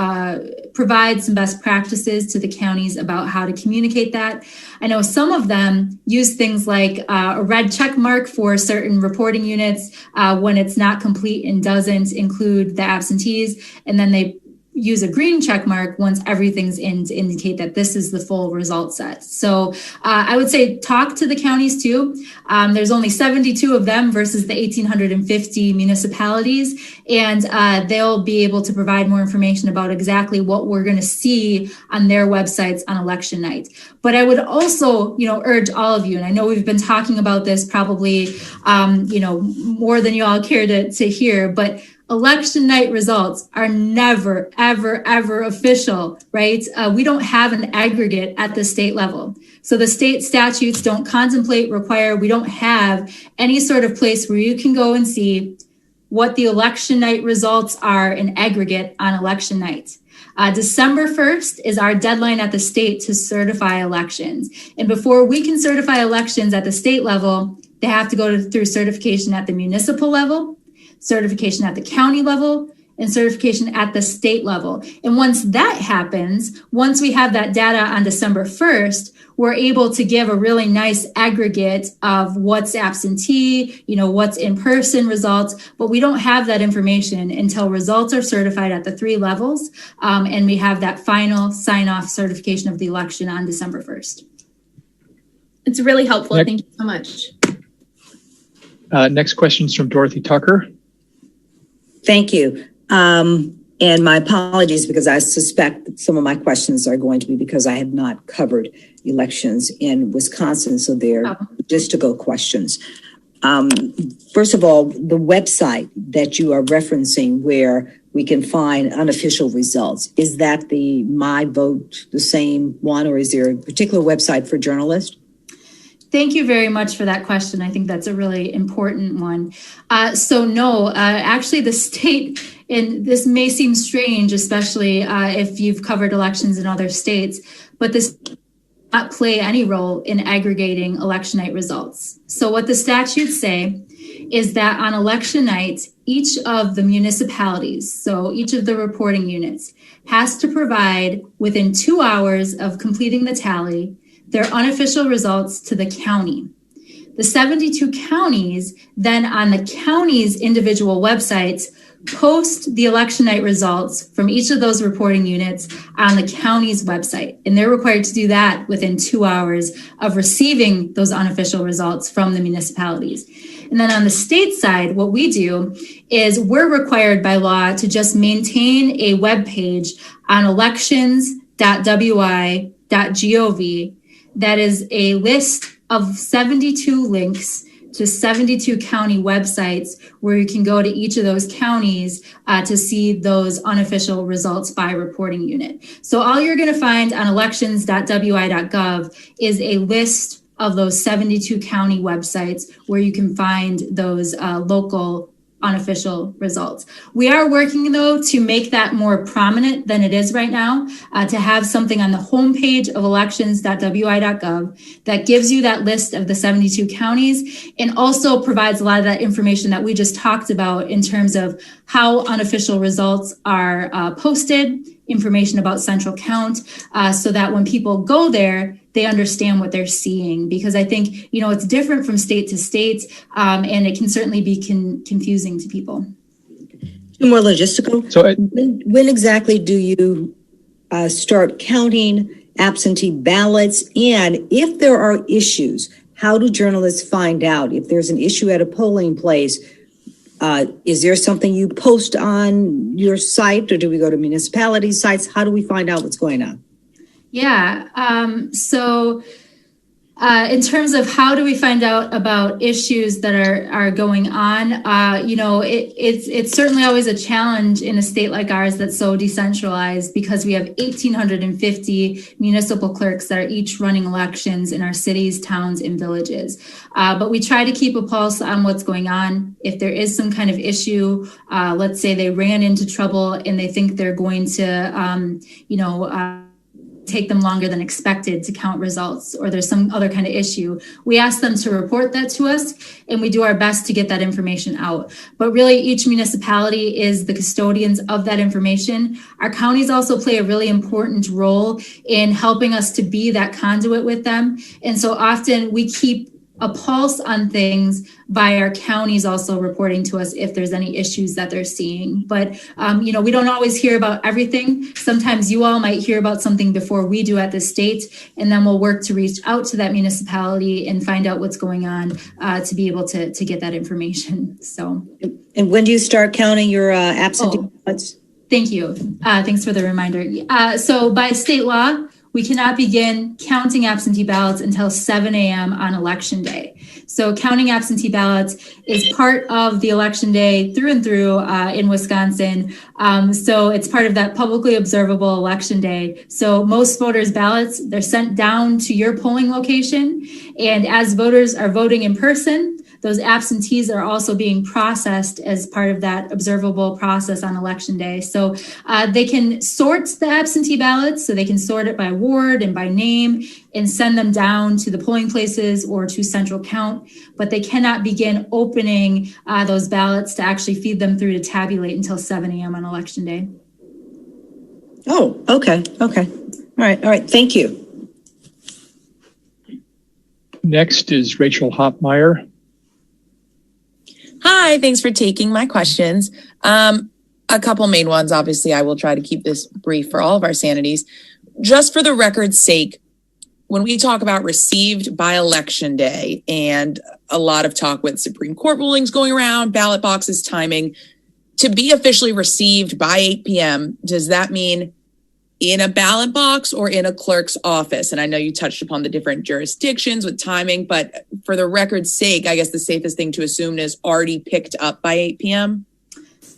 provide some best practices to the counties about how to communicate that. I know some of them use things like a red check mark for certain reporting units when it's not complete and doesn't include the absentees, and then they use a green check mark once everything's in to indicate that this is the full result set. So I would say talk to the counties too. There's only 72 of them versus the 1,850 municipalities, and they'll be able to provide more information about exactly what we're going to see on their websites on election night. But I would also, urge all of you, and I know we've been talking about this probably, more than you all care to hear, but election night results are never, ever, ever official, right? We don't have an aggregate at the state level. So the state statutes don't contemplate, require, we don't have any sort of place where you can go and see what the election night results are in aggregate on election night. December 1st is our deadline at the state to certify elections. And before we can certify elections at the state level, they have to go through certification at the municipal level, certification at the county level, and certification at the state level. And once that happens, once we have that data on December 1st, we're able to give a really nice aggregate of what's absentee, what's in-person results, but we don't have that information until results are certified at the 3 levels, and we have that final sign-off certification of the election on December 1st. It's really helpful. Thank you so much. Next question is from Dorothy Tucker. Thank you. And my apologies, because I suspect that some of my questions are going to be because I have not covered elections in Wisconsin, so they're logistical questions. First of all, the website that you are referencing where we can find unofficial results, is that the MyVote, the same one, or is there a particular website for journalists? Thank you very much for that question. I think that's a really important one. Actually the state, and this may seem strange, especially if you've covered elections in other states, but this does not play any role in aggregating election night results. So what the statutes say is that on election night, each of the municipalities, so each of the reporting units, has to provide within 2 hours of completing the tally their unofficial results to the county. The 72 counties then on the county's individual websites post the election night results from each of those reporting units on the county's website. And they're required to do that within 2 hours of receiving those unofficial results from the municipalities. And then on the state side, what we do is we're required by law to just maintain a web page on elections.wi.gov that is a list of 72 links to 72 county websites where you can go to each of those counties to see those unofficial results by reporting unit. So all you're going to find on elections.wi.gov is a list of those 72 county websites where you can find those local unofficial results. We are working, though, to make that more prominent than it is right now, to have something on the homepage of elections.wi.gov that gives you that list of the 72 counties and also provides a lot of that information that we just talked about in terms of how unofficial results are posted, information about central count, so that when people go there, they understand what they're seeing. Because I think, it's different from state to state, and it can certainly be confusing to people. Two more logistical. So when exactly do you start counting absentee ballots? And if there are issues, how do journalists find out if there's an issue at a polling place? Is there something you post on your site, or do we go to municipality sites? How do we find out what's going on? Yeah. So in terms of how do we find out about issues that are going on, it's certainly always a challenge in a state like ours that's so decentralized, because we have 1,850 municipal clerks that are each running elections in our cities, towns, and villages. But we try to keep a pulse on what's going on. If there is some kind of issue, let's say they ran into trouble and they think they're going to, take them longer than expected to count results, or there's some other kind of issue, we ask them to report that to us, and we do our best to get that information out. But really, each municipality is the custodians of that information. Our counties also play a really important role in helping us to be that conduit with them. And so often we keep a pulse on things by our counties also reporting to us if there's any issues that they're seeing. But, we don't always hear about everything. Sometimes you all might hear about something before we do at the state, and then we'll work to reach out to that municipality and find out what's going on to be able to get that information. So. And when do you start counting your absentee ballots? Thank you. Thanks for the reminder. So by state law, we cannot begin counting absentee ballots until 7 a.m. on election day. So counting absentee ballots is part of the election day through and through in Wisconsin. So it's part of that publicly observable election day. So most voters' ballots, they're sent down to your polling location. And as voters are voting in person, those absentees are also being processed as part of that observable process on election day. So they can sort the absentee ballots, so they can sort it by ward and by name and send them down to the polling places or to central count, but they cannot begin opening those ballots to actually feed them through to tabulate until 7 a.m. on election day. Oh, okay. All right. Thank you. Next is Rachel Hopmeyer. Hi, thanks for taking my questions. A couple main ones. Obviously, I will try to keep this brief for all of our sanities. Just for the record's sake, when we talk about received by election day and a lot of talk with Supreme Court rulings going around, ballot boxes, timing, to be officially received by 8 p.m., does that mean in a ballot box or in a clerk's office? And I know you touched upon the different jurisdictions with timing, but for the record's sake, I guess the safest thing to assume is already picked up by 8 p.m.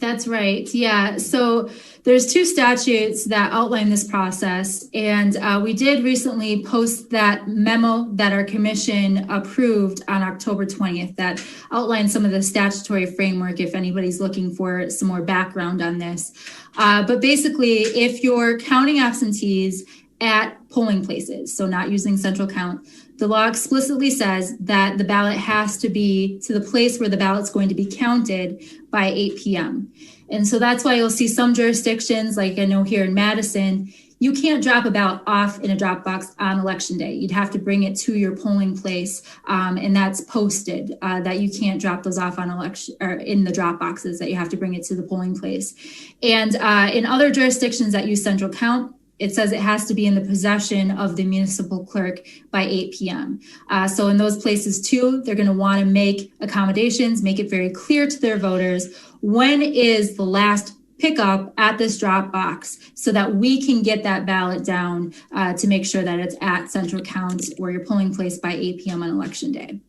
That's right. Yeah. So there's two statutes that outline this process. And we did recently post that memo that our commission approved on October 20th that outlines some of the statutory framework if anybody's looking for some more background on this. But basically, if you're counting absentees at polling places, so not using central count, the law explicitly says that the ballot has to be to the place where the ballot's going to be counted by 8 p.m. And so that's why you'll see some jurisdictions, like I know here in Madison, you can't drop a ballot off in a drop box on election day. You'd have to bring it to your polling place, and that's posted that you can't drop those off on election or in the drop boxes, that you have to bring it to the polling place. And in other jurisdictions that use central count, it says it has to be in the possession of the municipal clerk by 8 p.m. So in those places too, they're going to want to make accommodations, make it very clear to their voters when is the last pickup at this drop box so that we can get that ballot down to make sure that it's at central count or your polling place by 8 p.m. on election day.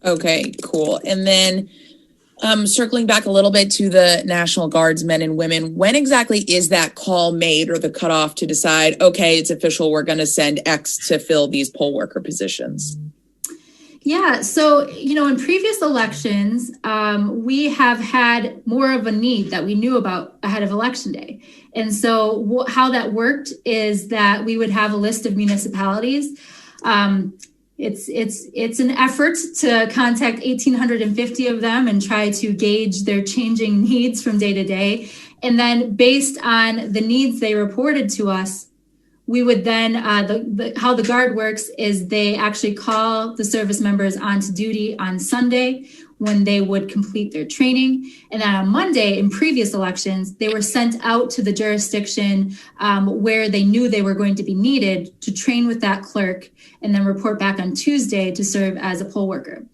Okay, cool. And then circling back a little bit to the National Guard's men and women, when exactly is that call made or the cutoff to decide, okay, it's official, we're going to send X to fill these poll worker positions? Yeah, so, in previous elections, we have had more of a need that we knew about ahead of Election Day. And so how that worked is that we would have a list of municipalities. It's an effort to contact 1,850 of them and try to gauge their changing needs from day to day. And then based on the needs they reported to us, we would then, how the Guard works is they actually call the service members onto duty on Sunday when they would complete their training. And then on Monday, in previous elections, they were sent out to the jurisdiction where they knew they were going to be needed to train with that clerk and then report back on Tuesday to serve as a poll worker.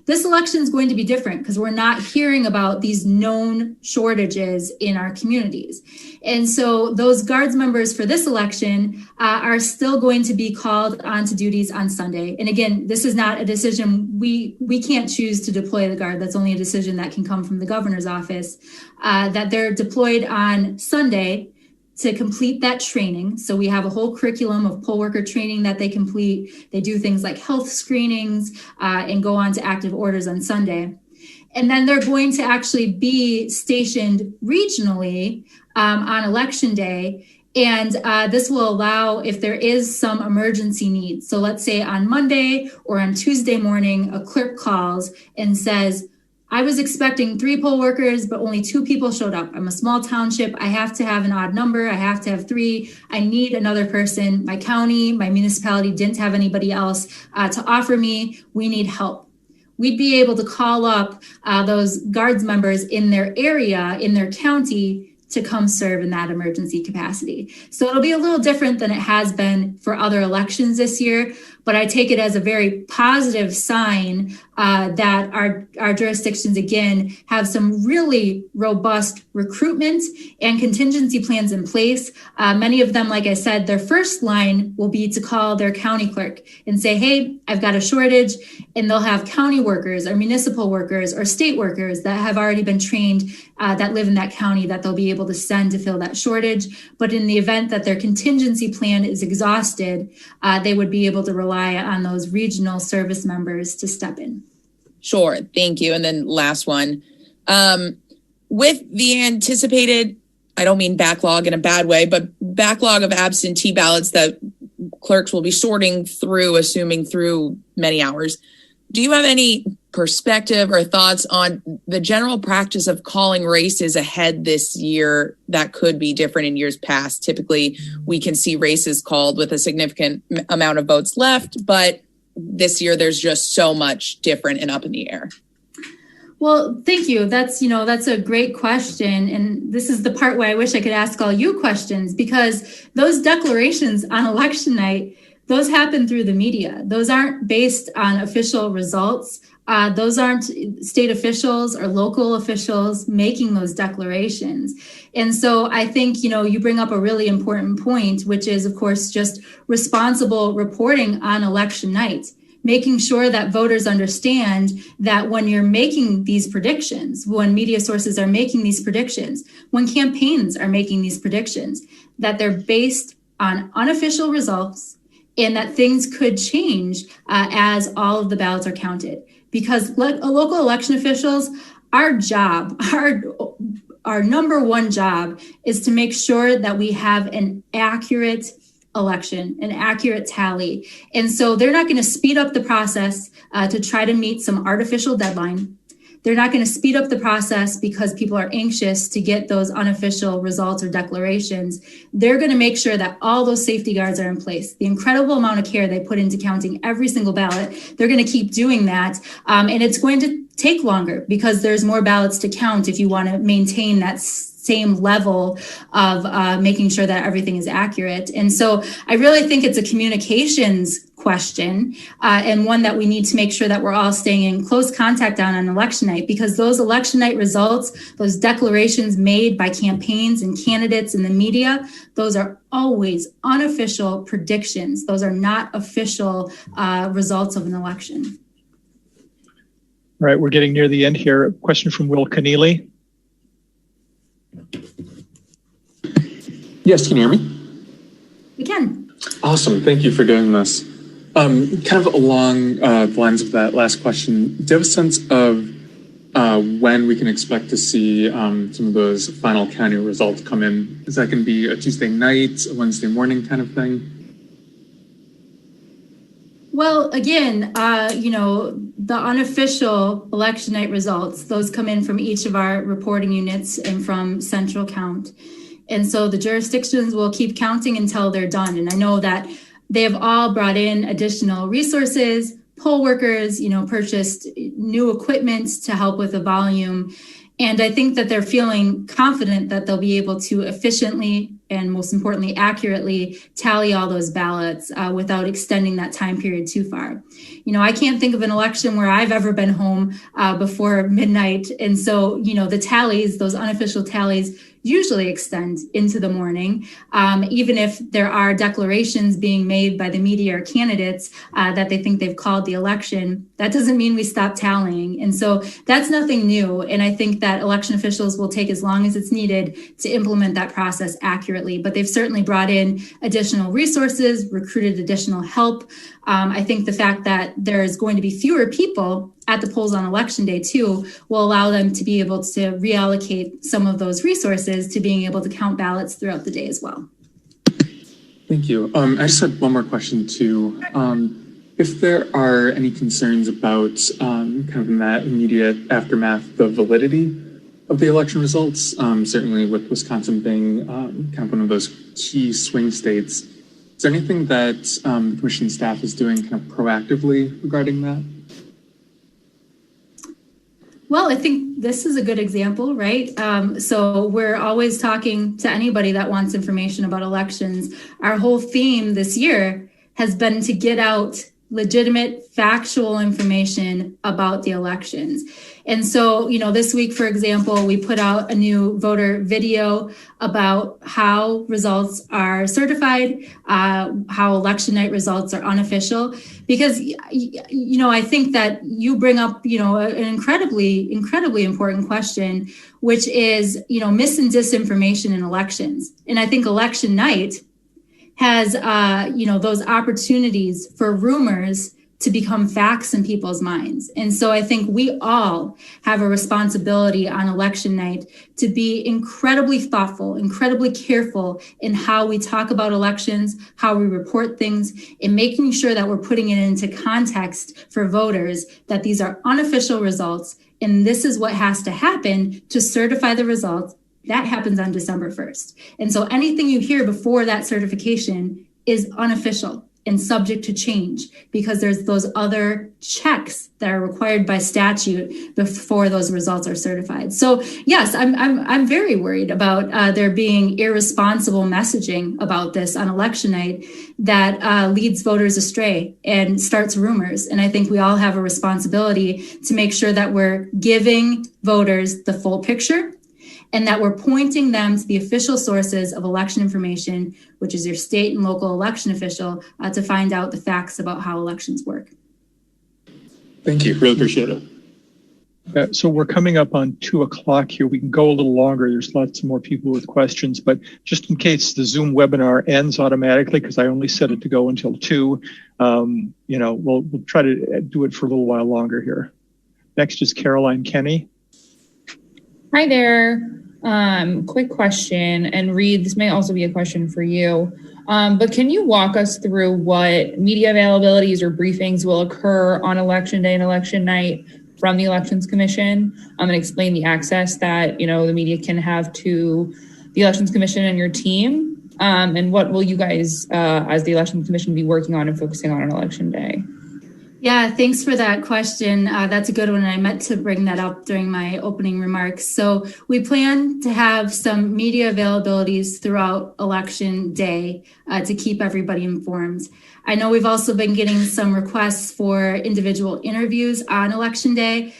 This election is going to be different because we're not hearing about these known shortages in our communities. And so those Guards members for this election are still going to be called onto duties on Sunday. And again, this is not a decision, we can't choose to deploy the Guard. That's only a decision that can come from the governor's office, that they're deployed on Sunday to complete that training. So we have a whole curriculum of poll worker training that they complete. They do things like health screenings and go on to active orders on Sunday. And then they're going to actually be stationed regionally on Election Day. And this will allow, if there is some emergency need. So let's say on Monday or on Tuesday morning, a clerk calls and says, I was expecting 3 poll workers, but only 2 people showed up. I'm a small township. I have to have an odd number. I have to have 3. I need another person. My county, my municipality didn't have anybody else to offer me. We need help. We'd be able to call up those Guards members in their area, in their county, to come serve in that emergency capacity. So it'll be a little different than it has been for other elections this year, but I take it as a very positive sign that our jurisdictions, again, have some really robust recruitment and contingency plans in place. Many of them, like I said, their first line will be to call their county clerk and say, hey, I've got a shortage, and they'll have county workers or municipal workers or state workers that have already been trained that live in that county that they'll be able to send to fill that shortage. But in the event that their contingency plan is exhausted, they would be able to rely on those regional service members to step in. Sure. Thank you. And then last one. With the anticipated, I don't mean backlog in a bad way, but backlog of absentee ballots that clerks will be sorting through, assuming through many hours, do you have any perspective or thoughts on the general practice of calling races ahead this year that could be different in years past? Typically, we can see races called with a significant amount of votes left, but this year there's just so much different and up in the air. Well, thank you. That's a great question. And this is the part where I wish I could ask all you questions, because those declarations on election night, those happen through the media. Those aren't based on official results. Those aren't state officials or local officials making those declarations. And so I think, you bring up a really important point, which is, of course, just responsible reporting on election night, making sure that voters understand that when you're making these predictions, when media sources are making these predictions, when campaigns are making these predictions, that they're based on unofficial results and that things could change as all of the ballots are counted. Because local election officials, our job, our number one job is to make sure that we have an accurate election, an accurate tally. And so they're not going to speed up the process to try to meet some artificial deadline. They're not going to speed up the process because people are anxious to get those unofficial results or declarations. They're going to make sure that all those safety guards are in place. The incredible amount of care they put into counting every single ballot, they're going to keep doing that. And it's going to take longer because there's more ballots to count if you want to maintain that same level of making sure that everything is accurate. And so I really think it's a communications question and one that we need to make sure that we're all staying in close contact on election night, because those election night results, those declarations made by campaigns and candidates in the media, those are always unofficial predictions. Those are not official results of an election. All right, we're getting near the end here. A question from Will Keneally. Yes, can you hear me? We can. Awesome. Thank you for doing this. Kind of along the lines of that last question, do you have a sense of when we can expect to see some of those final county results come in? Is that going to be a Tuesday night, a Wednesday morning kind of thing? Well, again, the unofficial election night results, those come in from each of our reporting units and from central count. And so the jurisdictions will keep counting until they're done. And I know that they have all brought in additional resources, poll workers, purchased new equipment to help with the volume. And I think that they're feeling confident that they'll be able to efficiently and most importantly, accurately tally all those ballots without extending that time period too far. I can't think of an election where I've ever been home before midnight. And so, the tallies, those unofficial tallies, usually extend into the morning, even if there are declarations being made by the media or candidates that they think they've called the election. That doesn't mean we stop tallying. And so that's nothing new. And I think that election officials will take as long as it's needed to implement that process accurately. But they've certainly brought in additional resources, recruited additional help. I think the fact that there's going to be fewer people at the polls on election day too will allow them to be able to reallocate some of those resources to being able to count ballots throughout the day as well. Thank you. I just had one more question too. If there are any concerns about kind of in that immediate aftermath, the validity of the election results, certainly with Wisconsin being kind of one of those key swing states, is there anything that the commission staff is doing kind of proactively regarding that? Well, I think this is a good example, right? So we're always talking to anybody that wants information about elections. Our whole theme this year has been to get out legitimate, factual information about the elections. And so, this week, for example, we put out a new voter video about how results are certified, how election night results are unofficial, because, I think that you bring up, an incredibly important question, which is, mis and disinformation in elections. And I think election night has, those opportunities for rumors to become facts in people's minds. And so I think we all have a responsibility on election night to be incredibly thoughtful, incredibly careful in how we talk about elections, how we report things, and making sure that we're putting it into context for voters that these are unofficial results. And this is what has to happen to certify the results. That happens on December 1st. And so anything you hear before that certification is unofficial and subject to change because there's those other checks that are required by statute before those results are certified. So yes, I'm very worried about there being irresponsible messaging about this on election night that leads voters astray and starts rumors. And I think we all have a responsibility to make sure that we're giving voters the full picture and that we're pointing them to the official sources of election information, which is your state and local election official, to find out the facts about how elections work. Thank you. Really appreciate it. So we're coming up on 2:00 here. We can go a little longer. There's lots more people with questions, but just in case the Zoom webinar ends automatically, because I only set it to go until 2, we'll try to do it for a little while longer here. Next is Caroline Kenny. Hi there. Quick question, and Reed, this may also be a question for you. But can you walk us through what media availabilities or briefings will occur on election day and election night from the Elections Commission, and explain the access that, the media can have to the Elections Commission and your team? And what will you guys, as the Elections Commission, be working on and focusing on election day? Yeah, thanks for that question. That's a good one. I meant to bring that up during my opening remarks. So we plan to have some media availabilities throughout election day to keep everybody informed. I know we've also been getting some requests for individual interviews on election day.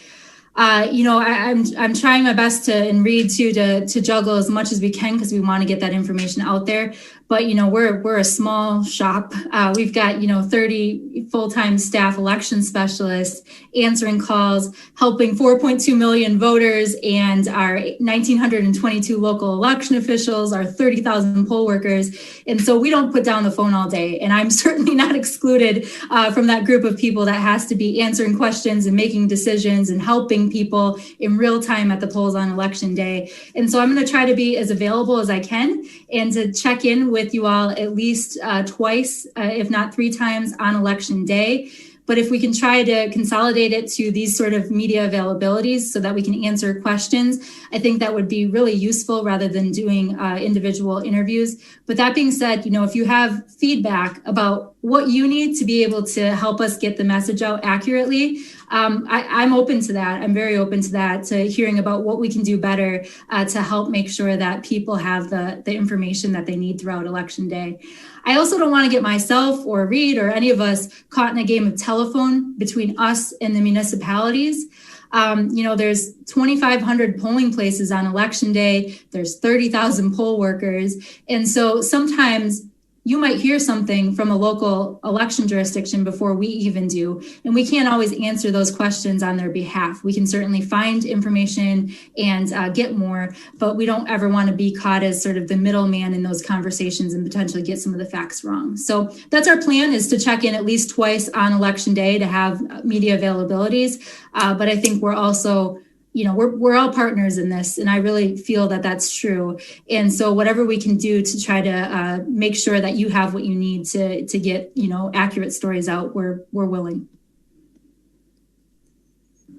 I'm trying my best to, and Reed too, to juggle as much as we can because we want to get that information out there. But, we're a small shop. We've got, 30 full-time staff election specialists answering calls, helping 4.2 million voters and our 1,922 local election officials, our 30,000 poll workers. And so we don't put down the phone all day. And I'm certainly not excluded from that group of people that has to be answering questions and making decisions and helping people in real time at the polls on election day. And so I'm going to try to be as available as I can and to check in with you all at least twice, if not 3 times on election day. But if we can try to consolidate it to these sort of media availabilities so that we can answer questions, I think that would be really useful rather than doing individual interviews. But that being said, if you have feedback about what you need to be able to help us get the message out accurately, I'm open to that. I'm very open to that, to hearing about what we can do better to help make sure that people have the information that they need throughout election day. I also don't want to get myself or Reed or any of us caught in a game of telephone between us and the municipalities. There's 2,500 polling places on election day. There's 30,000 poll workers. And so sometimes you might hear something from a local election jurisdiction before we even do, and we can't always answer those questions on their behalf. We can certainly find information and get more, but we don't ever want to be caught as sort of the middleman in those conversations and potentially get some of the facts wrong. So that's our plan, is to check in at least twice on election day to have media availabilities. But I think we're also we're all partners in this, and I really feel that that's true. And so whatever we can do to try to make sure that you have what you need to get, accurate stories out, we're willing.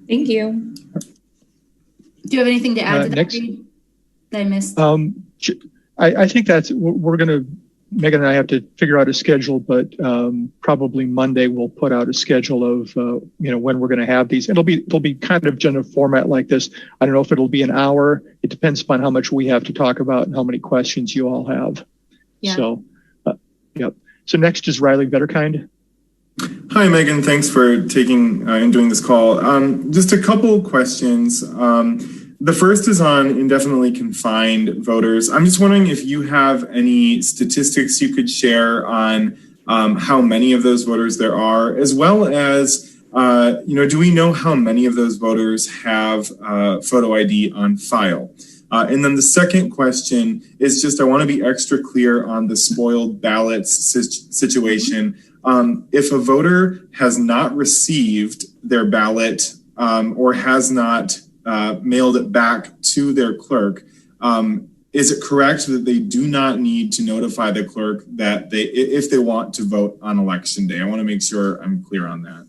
Thank you. Do you have anything to add to next, that I missed? I think we're going to, Megan and I have to figure out a schedule, but probably Monday we'll put out a schedule of when we're going to have these. It'll be kind of general format like this. I don't know if it'll be an hour. It depends upon how much we have to talk about and how many questions you all have. Yeah. So, yep. So next is Riley Vetterkind. Hi, Megan. Thanks for taking and doing this call. Just a couple questions. The first is on indefinitely confined voters. I'm just wondering if you have any statistics you could share on how many of those voters there are, as well as, do we know how many of those voters have photo ID on file? And then the second question is just, I want to be extra clear on the spoiled ballots situation. If a voter has not received their ballot or has not mailed it back to their clerk, is it correct that they do not need to notify the clerk that if they want to vote on election day? I want to make sure I'm clear on that.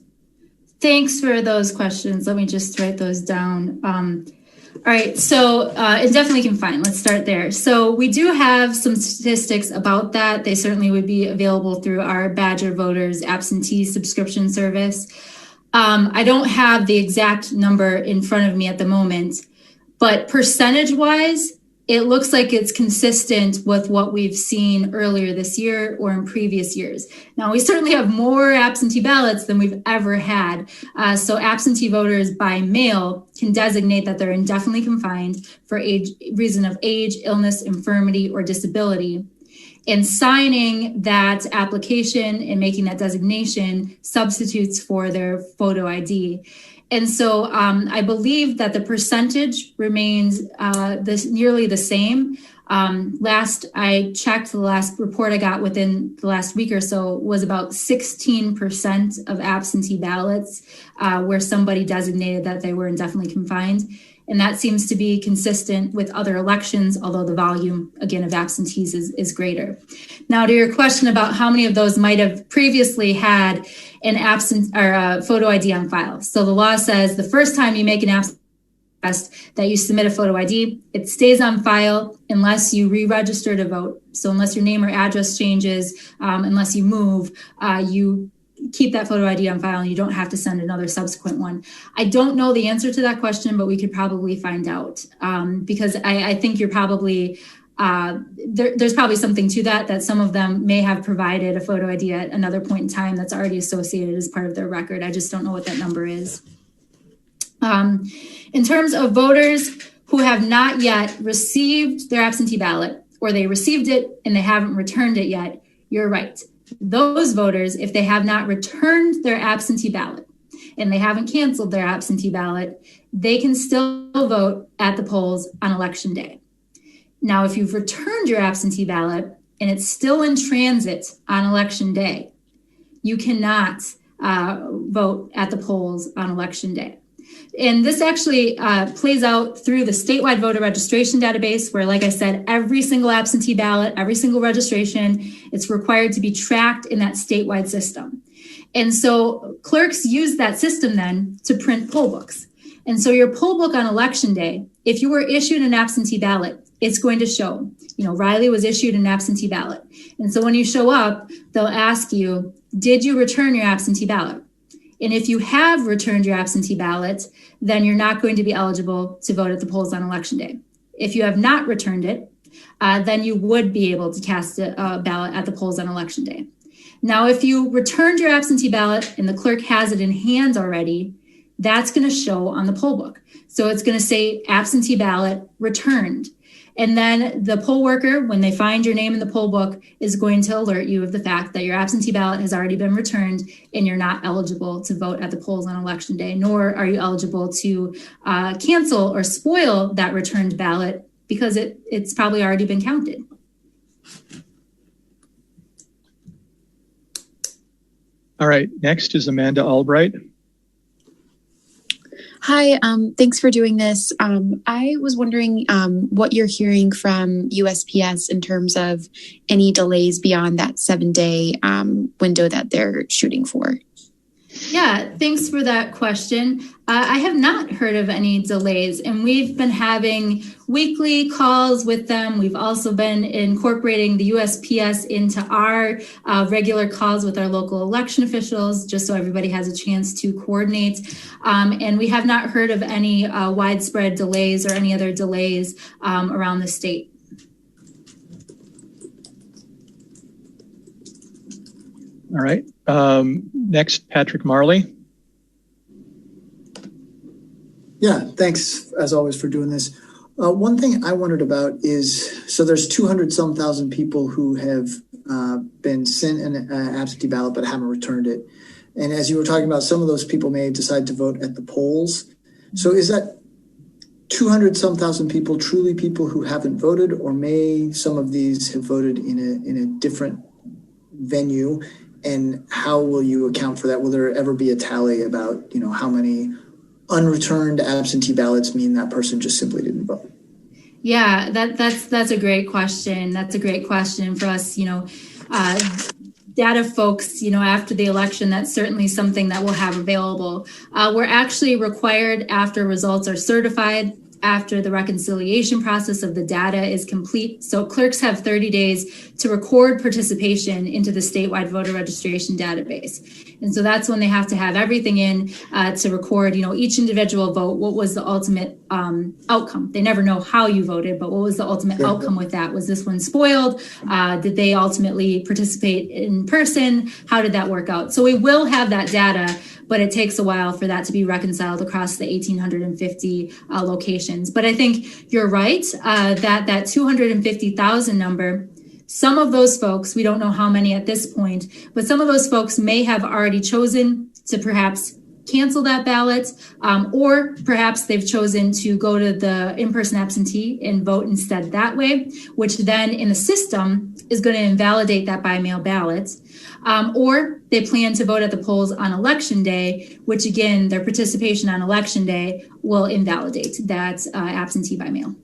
Thanks for those questions. Let me just write those down. All right, so indefinitely confined, let's start there. So we do have some statistics about that. They certainly would be available through our Badger Voters absentee subscription service. I don't have the exact number in front of me at the moment, but percentage-wise, it looks like it's consistent with what we've seen earlier this year or in previous years. Now, we certainly have more absentee ballots than we've ever had. So absentee voters by mail can designate that they're indefinitely confined for reason of age, illness, infirmity, or disability. And signing that application and making that designation substitutes for their photo ID. And so I believe that the percentage remains nearly the same. Last I checked, the last report I got within the last week or so was about 16% of absentee ballots where somebody designated that they were indefinitely confined. And that seems to be consistent with other elections, although the volume, again, of absentees is greater. Now, to your question about how many of those might have previously had an absent or a photo ID on file. So the law says the first time you make an absentee request that you submit a photo ID, it stays on file unless you re-register to vote. So unless your name or address changes, unless you move, you keep that photo ID on file and you don't have to send another subsequent one. I don't know the answer to that question, but we could probably find out because I think you're probably, there's probably something to that some of them may have provided a photo ID at another point in time that's already associated as part of their record. I just don't know what that number is. In terms of voters who have not yet received their absentee ballot or they received it and they haven't returned it yet, you're right. Those voters, if they have not returned their absentee ballot and they haven't canceled their absentee ballot, they can still vote at the polls on election day. Now, if you've returned your absentee ballot and it's still in transit on election day, you cannot vote at the polls on election day. And this actually plays out through the statewide voter registration database, where, like I said, every single absentee ballot, every single registration, it's required to be tracked in that statewide system. And so clerks use that system then to print poll books. And so your poll book on election day, if you were issued an absentee ballot, it's going to show, Riley was issued an absentee ballot. And so when you show up, they'll ask you, did you return your absentee ballot? And if you have returned your absentee ballot, then you're not going to be eligible to vote at the polls on election day. If you have not returned it, then you would be able to cast a ballot at the polls on election day. Now, if you returned your absentee ballot and the clerk has it in hand already, that's going to show on the poll book. So it's going to say absentee ballot returned. And then the poll worker, when they find your name in the poll book, is going to alert you of the fact that your absentee ballot has already been returned and you're not eligible to vote at the polls on election day, nor are you eligible to cancel or spoil that returned ballot because it's probably already been counted. All right, next is Amanda Albright. Hi, thanks for doing this. I was wondering what you're hearing from USPS in terms of any delays beyond that 7-day window that they're shooting for. Yeah, thanks for that question. I have not heard of any delays, and we've been having weekly calls with them. We've also been incorporating the USPS into our regular calls with our local election officials, just so everybody has a chance to coordinate. And we have not heard of any widespread delays or any other delays around the state. All right. Next, Patrick Marley. Yeah, thanks as always for doing this. One thing I wondered about is, so there's 200-some thousand people who have been sent an absentee ballot but haven't returned it. And as you were talking about, some of those people may decide to vote at the polls. So is that 200-some thousand people truly people who haven't voted, or may some of these have voted in a different venue? And how will you account for that? Will there ever be a tally about, how many unreturned absentee ballots mean that person just simply didn't vote? Yeah, that's a great question. That's a great question for us, data folks, after the election. That's certainly something that we'll have available. We're actually required, after results are certified, after the reconciliation process of the data is complete. So clerks have 30 days to record participation into the statewide voter registration database. And so that's when they have to have everything in to record, each individual vote. What was the ultimate outcome? They never know how you voted, but what was the ultimate outcome with that? Was this one spoiled? Did they ultimately participate in person? How did that work out? So we will have that data, but it takes a while for that to be reconciled across the 1,850 locations. But I think you're right that 250,000 number, some of those folks, we don't know how many at this point, but some of those folks may have already chosen to perhaps cancel that ballot, or perhaps they've chosen to go to the in-person absentee and vote instead that way, which then in the system is going to invalidate that by mail ballot. Or they plan to vote at the polls on election day, which again, their participation on election day will invalidate that absentee by mail.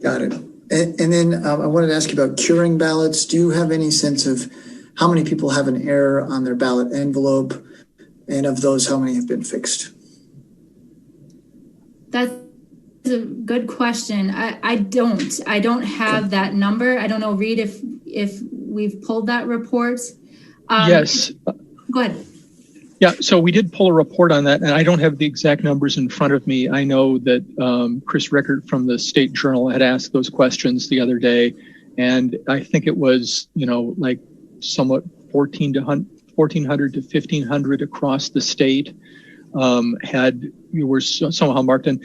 Got it. And then I wanted to ask you about curing ballots. Do you have any sense of how many people have an error on their ballot envelope? And of those, how many have been fixed? That's a good question. I don't have that number. I don't know, Reed, if we've pulled that report. Yes. Go ahead. Yeah, so we did pull a report on that, and I don't have the exact numbers in front of me. I know that Chris Rickert from the State Journal had asked those questions the other day, and I think it was, like somewhat 1,400 to 1,500 across the state were somehow marked in.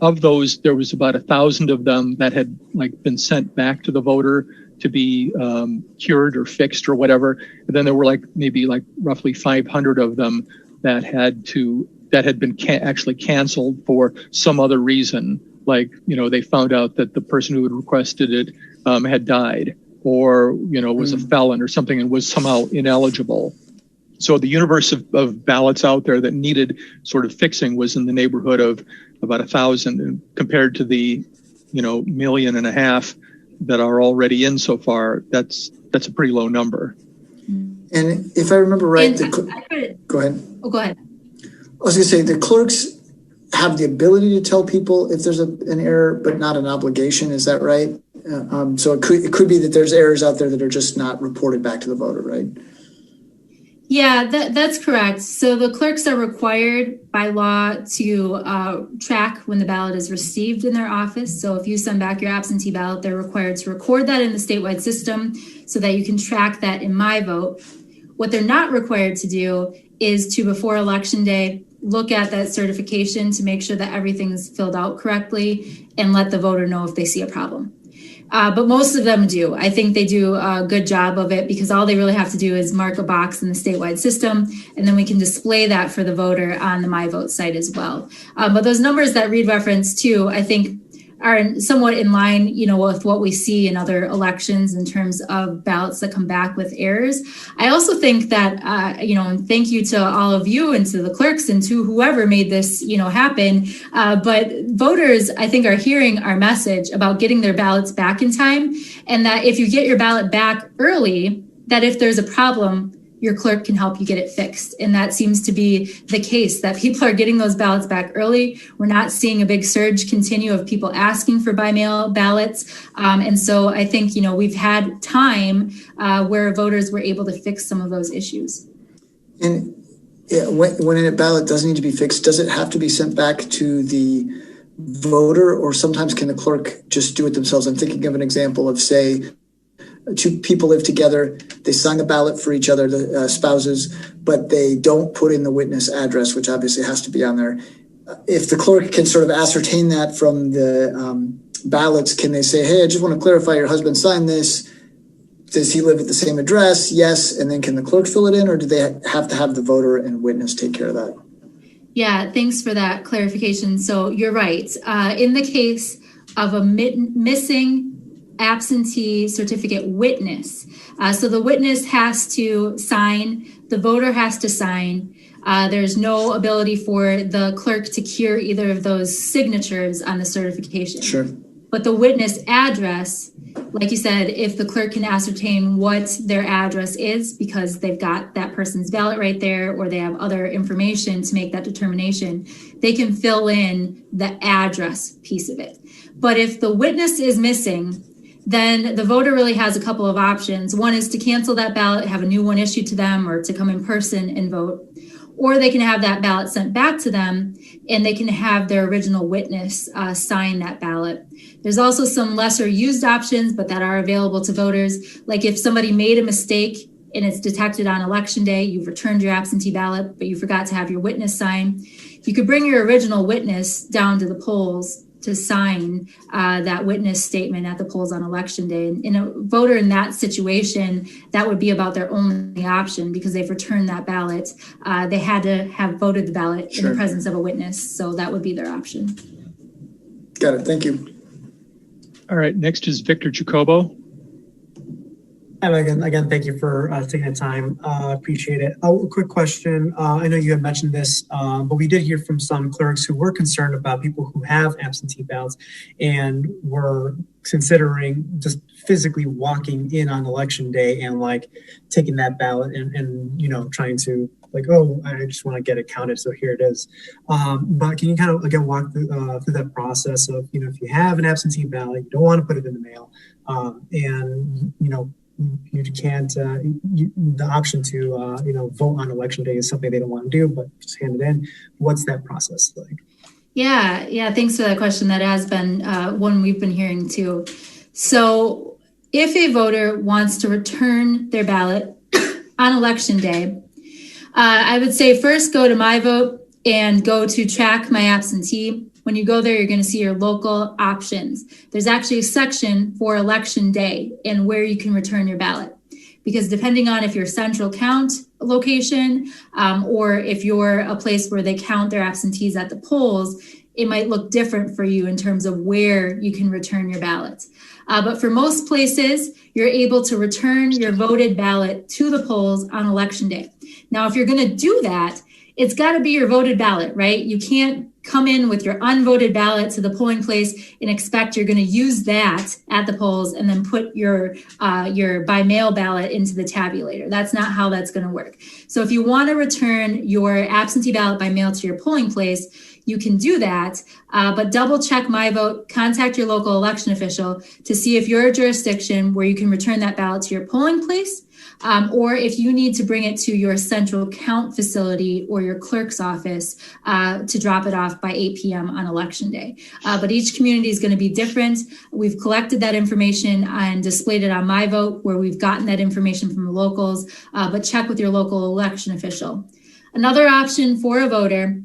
of those, there was about 1,000 of them that had been sent back to the voter to be cured or fixed or whatever. And then there were maybe roughly 500 of them that had been actually canceled for some other reason. They found out that the person who had requested it had died, or, was a felon or something and was somehow ineligible. So the universe of ballots out there that needed sort of fixing was in the neighborhood of about 1,000, and compared to the, 1.5 million that are already in so far. That's a pretty low number. And if I remember right, go ahead. Oh, go ahead. I was going to say the clerks have the ability to tell people if there's an error, but not an obligation. Is that right? So it could be that there's errors out there that are just not reported back to the voter, right? Yeah, that's correct. So the clerks are required by law to track when the ballot is received in their office. So if you send back your absentee ballot, they're required to record that in the statewide system so that you can track that in MyVote. What they're not required to do is to, before Election Day, look at that certification to make sure that everything's filled out correctly and let the voter know if they see a problem. But most of them do. I think they do a good job of it because all they really have to do is mark a box in the statewide system, and then we can display that for the voter on the MyVote site as well. But those numbers that Reed referenced too, I think are somewhat in line, with what we see in other elections in terms of ballots that come back with errors. I also think that, and thank you to all of you and to the clerks and to whoever made this, happen. But voters, I think, are hearing our message about getting their ballots back in time, and that if you get your ballot back early, that if there's a problem, your clerk can help you get it fixed. And that seems to be the case, that people are getting those ballots back early. We're not seeing a big surge continue of people asking for by mail ballots. And so I think, we've had time where voters were able to fix some of those issues. And when a ballot does need to be fixed, does it have to be sent back to the voter, or sometimes can the clerk just do it themselves? I'm thinking of an example of, say, two people live together, they sign a ballot for each other, the spouses, but they don't put in the witness address, which obviously has to be on there. If the clerk can sort of ascertain that from the ballots, can they say, hey, I just want to clarify your husband signed this. Does he live at the same address? Yes. And then can the clerk fill it in, or do they have to have the voter and witness take care of that? Yeah, thanks for that clarification. So you're right. In the case of a missing absentee certificate witness. So the witness has to sign, the voter has to sign. There's no ability for the clerk to cure either of those signatures on the certification. Sure. But the witness address, like you said, if the clerk can ascertain what their address is because they've got that person's ballot right there, or they have other information to make that determination, they can fill in the address piece of it. But if the witness is missing, then the voter really has a couple of options. One is to cancel that ballot, have a new one issued to them, or to come in person and vote. Or they can have that ballot sent back to them, and they can have their original witness sign that ballot. There's also some lesser used options, but that are available to voters. Like if somebody made a mistake and it's detected on Election Day, you've returned your absentee ballot, but you forgot to have your witness sign, you could bring your original witness down to the polls to sign that witness statement at the polls on Election Day. And in a voter in that situation, that would be about their only option because they've returned that ballot. They had to have voted the ballot in the presence of a witness, so that would be their option. Got it. Thank you. All right. Next is Victor Jacobo. Hi, Megan. Again, thank you for taking the time. Appreciate it. A quick question. I know you had mentioned this, but we did hear from some clerks who were concerned about people who have absentee ballots and were considering just physically walking in on Election Day and taking that ballot and trying to I just want to get it counted, so here it is. But can you kind of again walk through that process of if you have an absentee ballot, you don't want to put it in the mail, and you can't the option to vote on Election Day is something they don't want to do, but just hand it in. What's that process like? Yeah, thanks for that question. That has been one we've been hearing too. So if a voter wants to return their ballot on Election Day, I would say first go to MyVote and go to track my absentee. When you go there, you're going to see your local options. There's actually a section for election day and where you can return your ballot. Because depending on if you're central count location or if you're a place where they count their absentees at the polls, it might look different for you in terms of where you can return your ballot. But for most places, you're able to return your voted ballot to the polls on election day. Now, if you're going to do that, it's got to be your voted ballot, right? You can't come in with your unvoted ballot to the polling place and expect you're going to use that at the polls and then put your by mail ballot into the tabulator. That's not how that's going to work. So if you want to return your absentee ballot by mail to your polling place, you can do that, but double check MyVote, contact your local election official to see if you're a jurisdiction where you can return that ballot to your polling place, or if you need to bring it to your central count facility or your clerk's office to drop it off by 8 p.m. on election day. But each community is going to be different. We've collected that information and displayed it on MyVote, where we've gotten that information from the locals, but check with your local election official. Another option for a voter,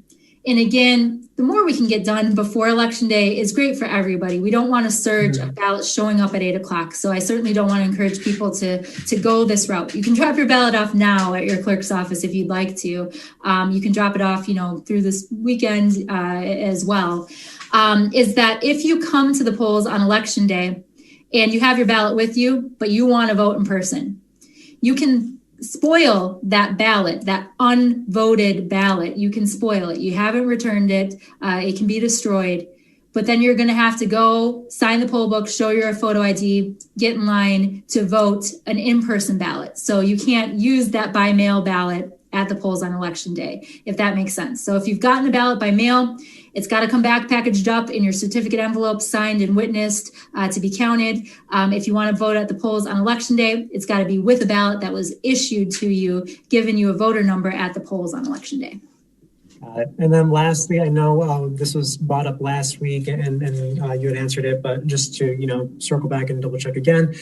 and again, the more we can get done before election day is great for everybody. We don't want a surge of ballots showing up at 8 o'clock. So I certainly don't want to encourage people to go this route. You can drop your ballot off now at your clerk's office if you'd like to. You can drop it off, through this weekend as well. Is that if you come to the polls on election day and you have your ballot with you, but you want to vote in person, you can spoil that ballot, that unvoted ballot. You can spoil it. You haven't returned it. It can be destroyed. But then you're going to have to go sign the poll book, show your photo ID, get in line to vote an in-person ballot. So you can't use that by mail ballot at the polls on election day, if that makes sense. So if you've gotten a ballot by mail, it's got to come back packaged up in your certificate envelope, signed and witnessed to be counted. If you want to vote at the polls on election day, it's got to be with a ballot that was issued to you, giving you a voter number at the polls on election day. And then lastly, I know this was brought up last week and you had answered it, but just to, circle back and double check again,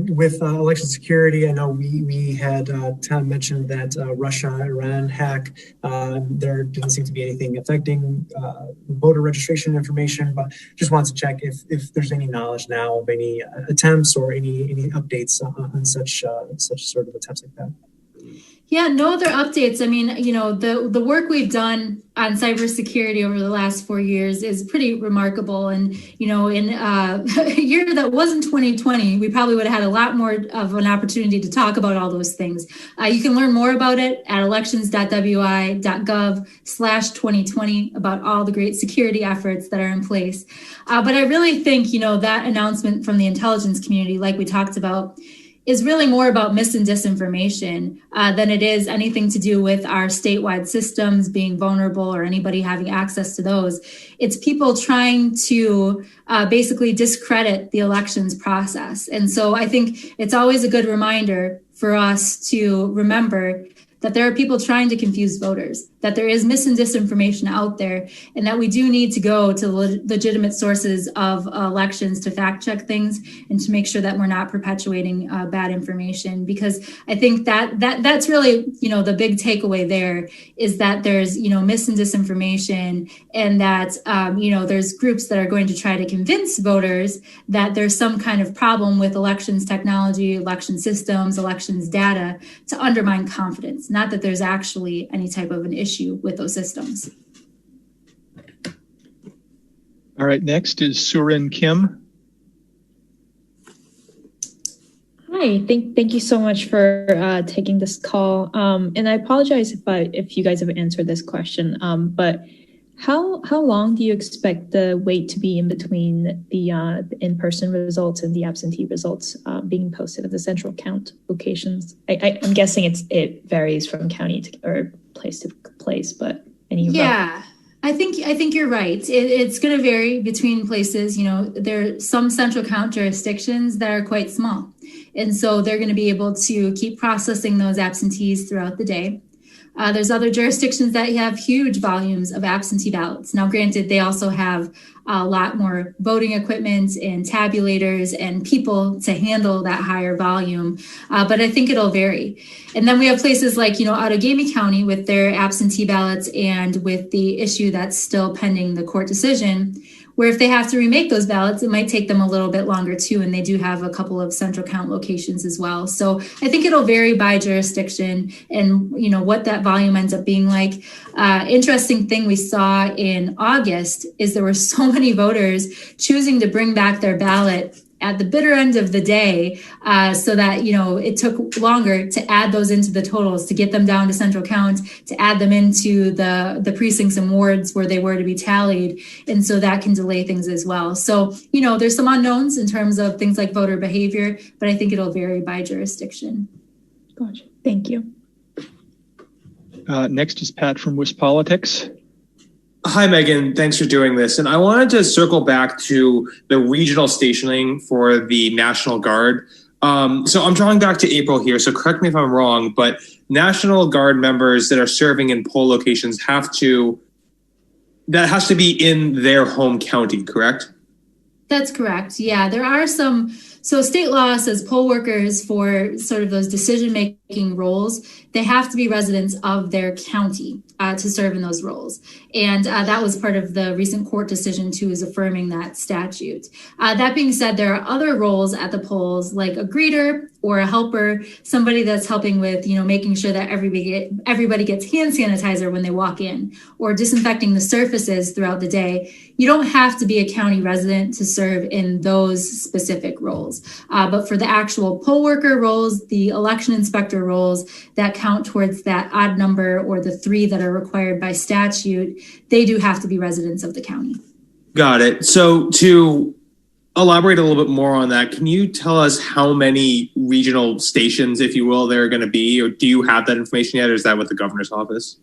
with election security, I know we had mentioned that Russia-Iran hack, there didn't seem to be anything affecting voter registration information, but just wanted to check if there's any knowledge now of any attempts or any updates on such sort of attempts like that. Yeah, no other updates. I mean, the work we've done on cybersecurity over the last 4 years is pretty remarkable. And, in a year that wasn't 2020, we probably would have had a lot more of an opportunity to talk about all those things. You can learn more about it at elections.wi.gov/2020 about all the great security efforts that are in place. But I really think, that announcement from the intelligence community, like we talked about, is really more about mis and disinformation than it is anything to do with our statewide systems being vulnerable or anybody having access to those. It's people trying to basically discredit the elections process. And so I think it's always a good reminder for us to remember that there are people trying to confuse voters, that there is mis and disinformation out there, and that we do need to go to legitimate sources of elections to fact check things and to make sure that we're not perpetuating bad information. Because I think that's really, the big takeaway there is that there's, mis and disinformation, and that, there's groups that are going to try to convince voters that there's some kind of problem with elections technology, election systems, elections data to undermine confidence. Not that there's actually any type of an issue with those systems. All right, next is Surin Kim. Hi, thank you so much for taking this call. And I apologize if you guys have answered this question, but how long do you expect the wait to be in between the in-person results and the absentee results being posted at the central count locations? I'm guessing it varies from county or place to place, but I think you're right. It's going to vary between places. There are some central count jurisdictions that are quite small, and so they're going to be able to keep processing those absentees throughout the day. There's other jurisdictions that have huge volumes of absentee ballots. Now, granted, they also have a lot more voting equipment and tabulators and people to handle that higher volume, but I think it'll vary. And then we have places like, Outagamie County with their absentee ballots and with the issue that's still pending the court decision, where if they have to remake those ballots, it might take them a little bit longer too. And they do have a couple of central count locations as well. So I think it'll vary by jurisdiction and, what that volume ends up being like. Interesting thing we saw in August is there were so many voters choosing to bring back their ballot at the bitter end of the day, so that, it took longer to add those into the totals, to get them down to central count, to add them into the precincts and wards where they were to be tallied. And so that can delay things as well. So, there's some unknowns in terms of things like voter behavior, but I think it'll vary by jurisdiction. Gotcha. Thank you. Next is Pat from WisPolitics. Hi, Meagan. Thanks for doing this. And I wanted to circle back to the regional stationing for the National Guard. So I'm drawing back to April here, so correct me if I'm wrong, but National Guard members that are serving in poll locations that has to be in their home county, correct? That's correct. Yeah, there are some. So state law says poll workers for sort of those decision-making roles, they have to be residents of their county to serve in those roles. And that was part of the recent court decision too, is affirming that statute. That being said, there are other roles at the polls like a greeter or a helper, somebody that's helping with, making sure that everybody gets hand sanitizer when they walk in, or disinfecting the surfaces throughout the day. You don't have to be a county resident to serve in those specific roles. But for the actual poll worker roles, the election inspector roles that count towards that odd number or the 3 that are required by statute, they do have to be residents of the county. Got it. So to elaborate a little bit more on that, can you tell us how many regional stations, if you will, there are going to be, or do you have that information yet, or is that with the governor's office?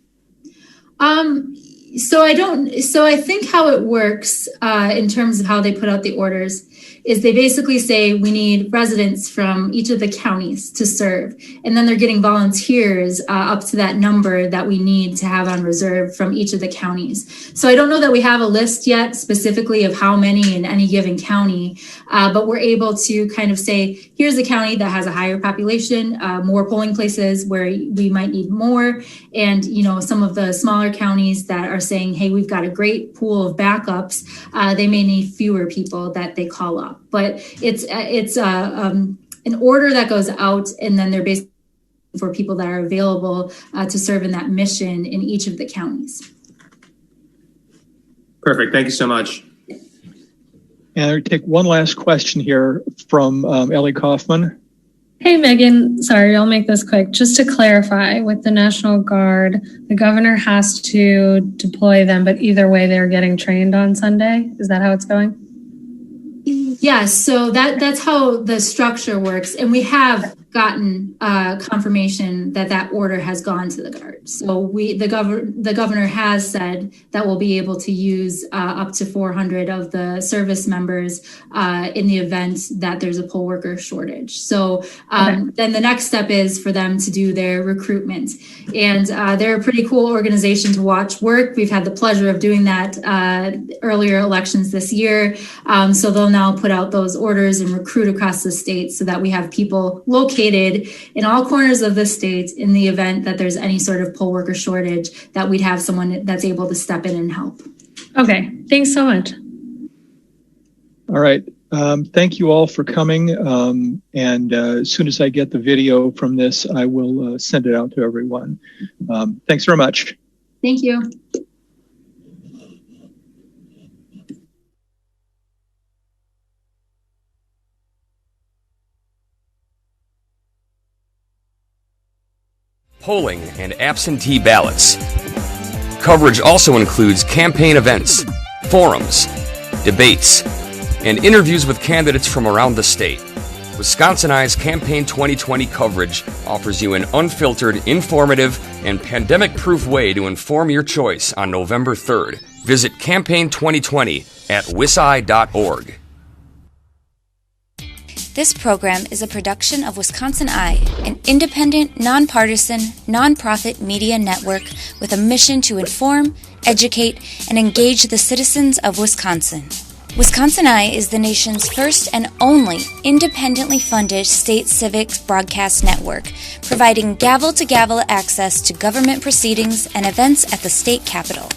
So I think how it works in terms of how they put out the orders is they basically say we need residents from each of the counties to serve. And then they're getting volunteers up to that number that we need to have on reserve from each of the counties. So I don't know that we have a list yet specifically of how many in any given county, but we're able to kind of say, here's a county that has a higher population, more polling places where we might need more. And, some of the smaller counties that are saying, hey, we've got a great pool of backups, they may need fewer people that they call up. But it's an order that goes out, and then they're basically for people that are available to serve in that mission in each of the counties. Perfect. Thank you so much. And I'll take one last question here from Ellie Kaufman. Hey, Meagan. Sorry, I'll make this quick. Just to clarify, with the National Guard, the governor has to deploy them, but either way, they're getting trained on Sunday. Is that how it's going? Yes, so that's how the structure works. And we have gotten confirmation that order has gone to the Guard. So the governor has said that we'll be able to use up to 400 of the service members in the event that there's a poll worker shortage. So then the next step is for them to do their recruitment. And they're a pretty cool organization to watch work. We've had the pleasure of doing that earlier elections this year. So they'll now put out those orders and recruit across the state so that we have people located in all corners of the state in the event that there's any sort of poll worker shortage, that we'd have someone that's able to step in and help. Okay, thanks so much. All right. Thank you all for coming. And as soon as I get the video from this, I will send it out to everyone. Thanks very much. Thank you. Polling and absentee ballots. Coverage also includes campaign events, forums, debates, and interviews with candidates from around the state. Wisconsin Eye's Campaign 2020 coverage offers you an unfiltered, informative, and pandemic-proof way to inform your choice on November 3rd. Visit Campaign 2020 at wiseye.org. This program is a production of Wisconsin Eye, an independent, nonpartisan, nonprofit media network with a mission to inform, educate, and engage the citizens of Wisconsin. Wisconsin Eye is the nation's first and only independently funded state civic broadcast network, providing gavel-to-gavel access to government proceedings and events at the state capitol.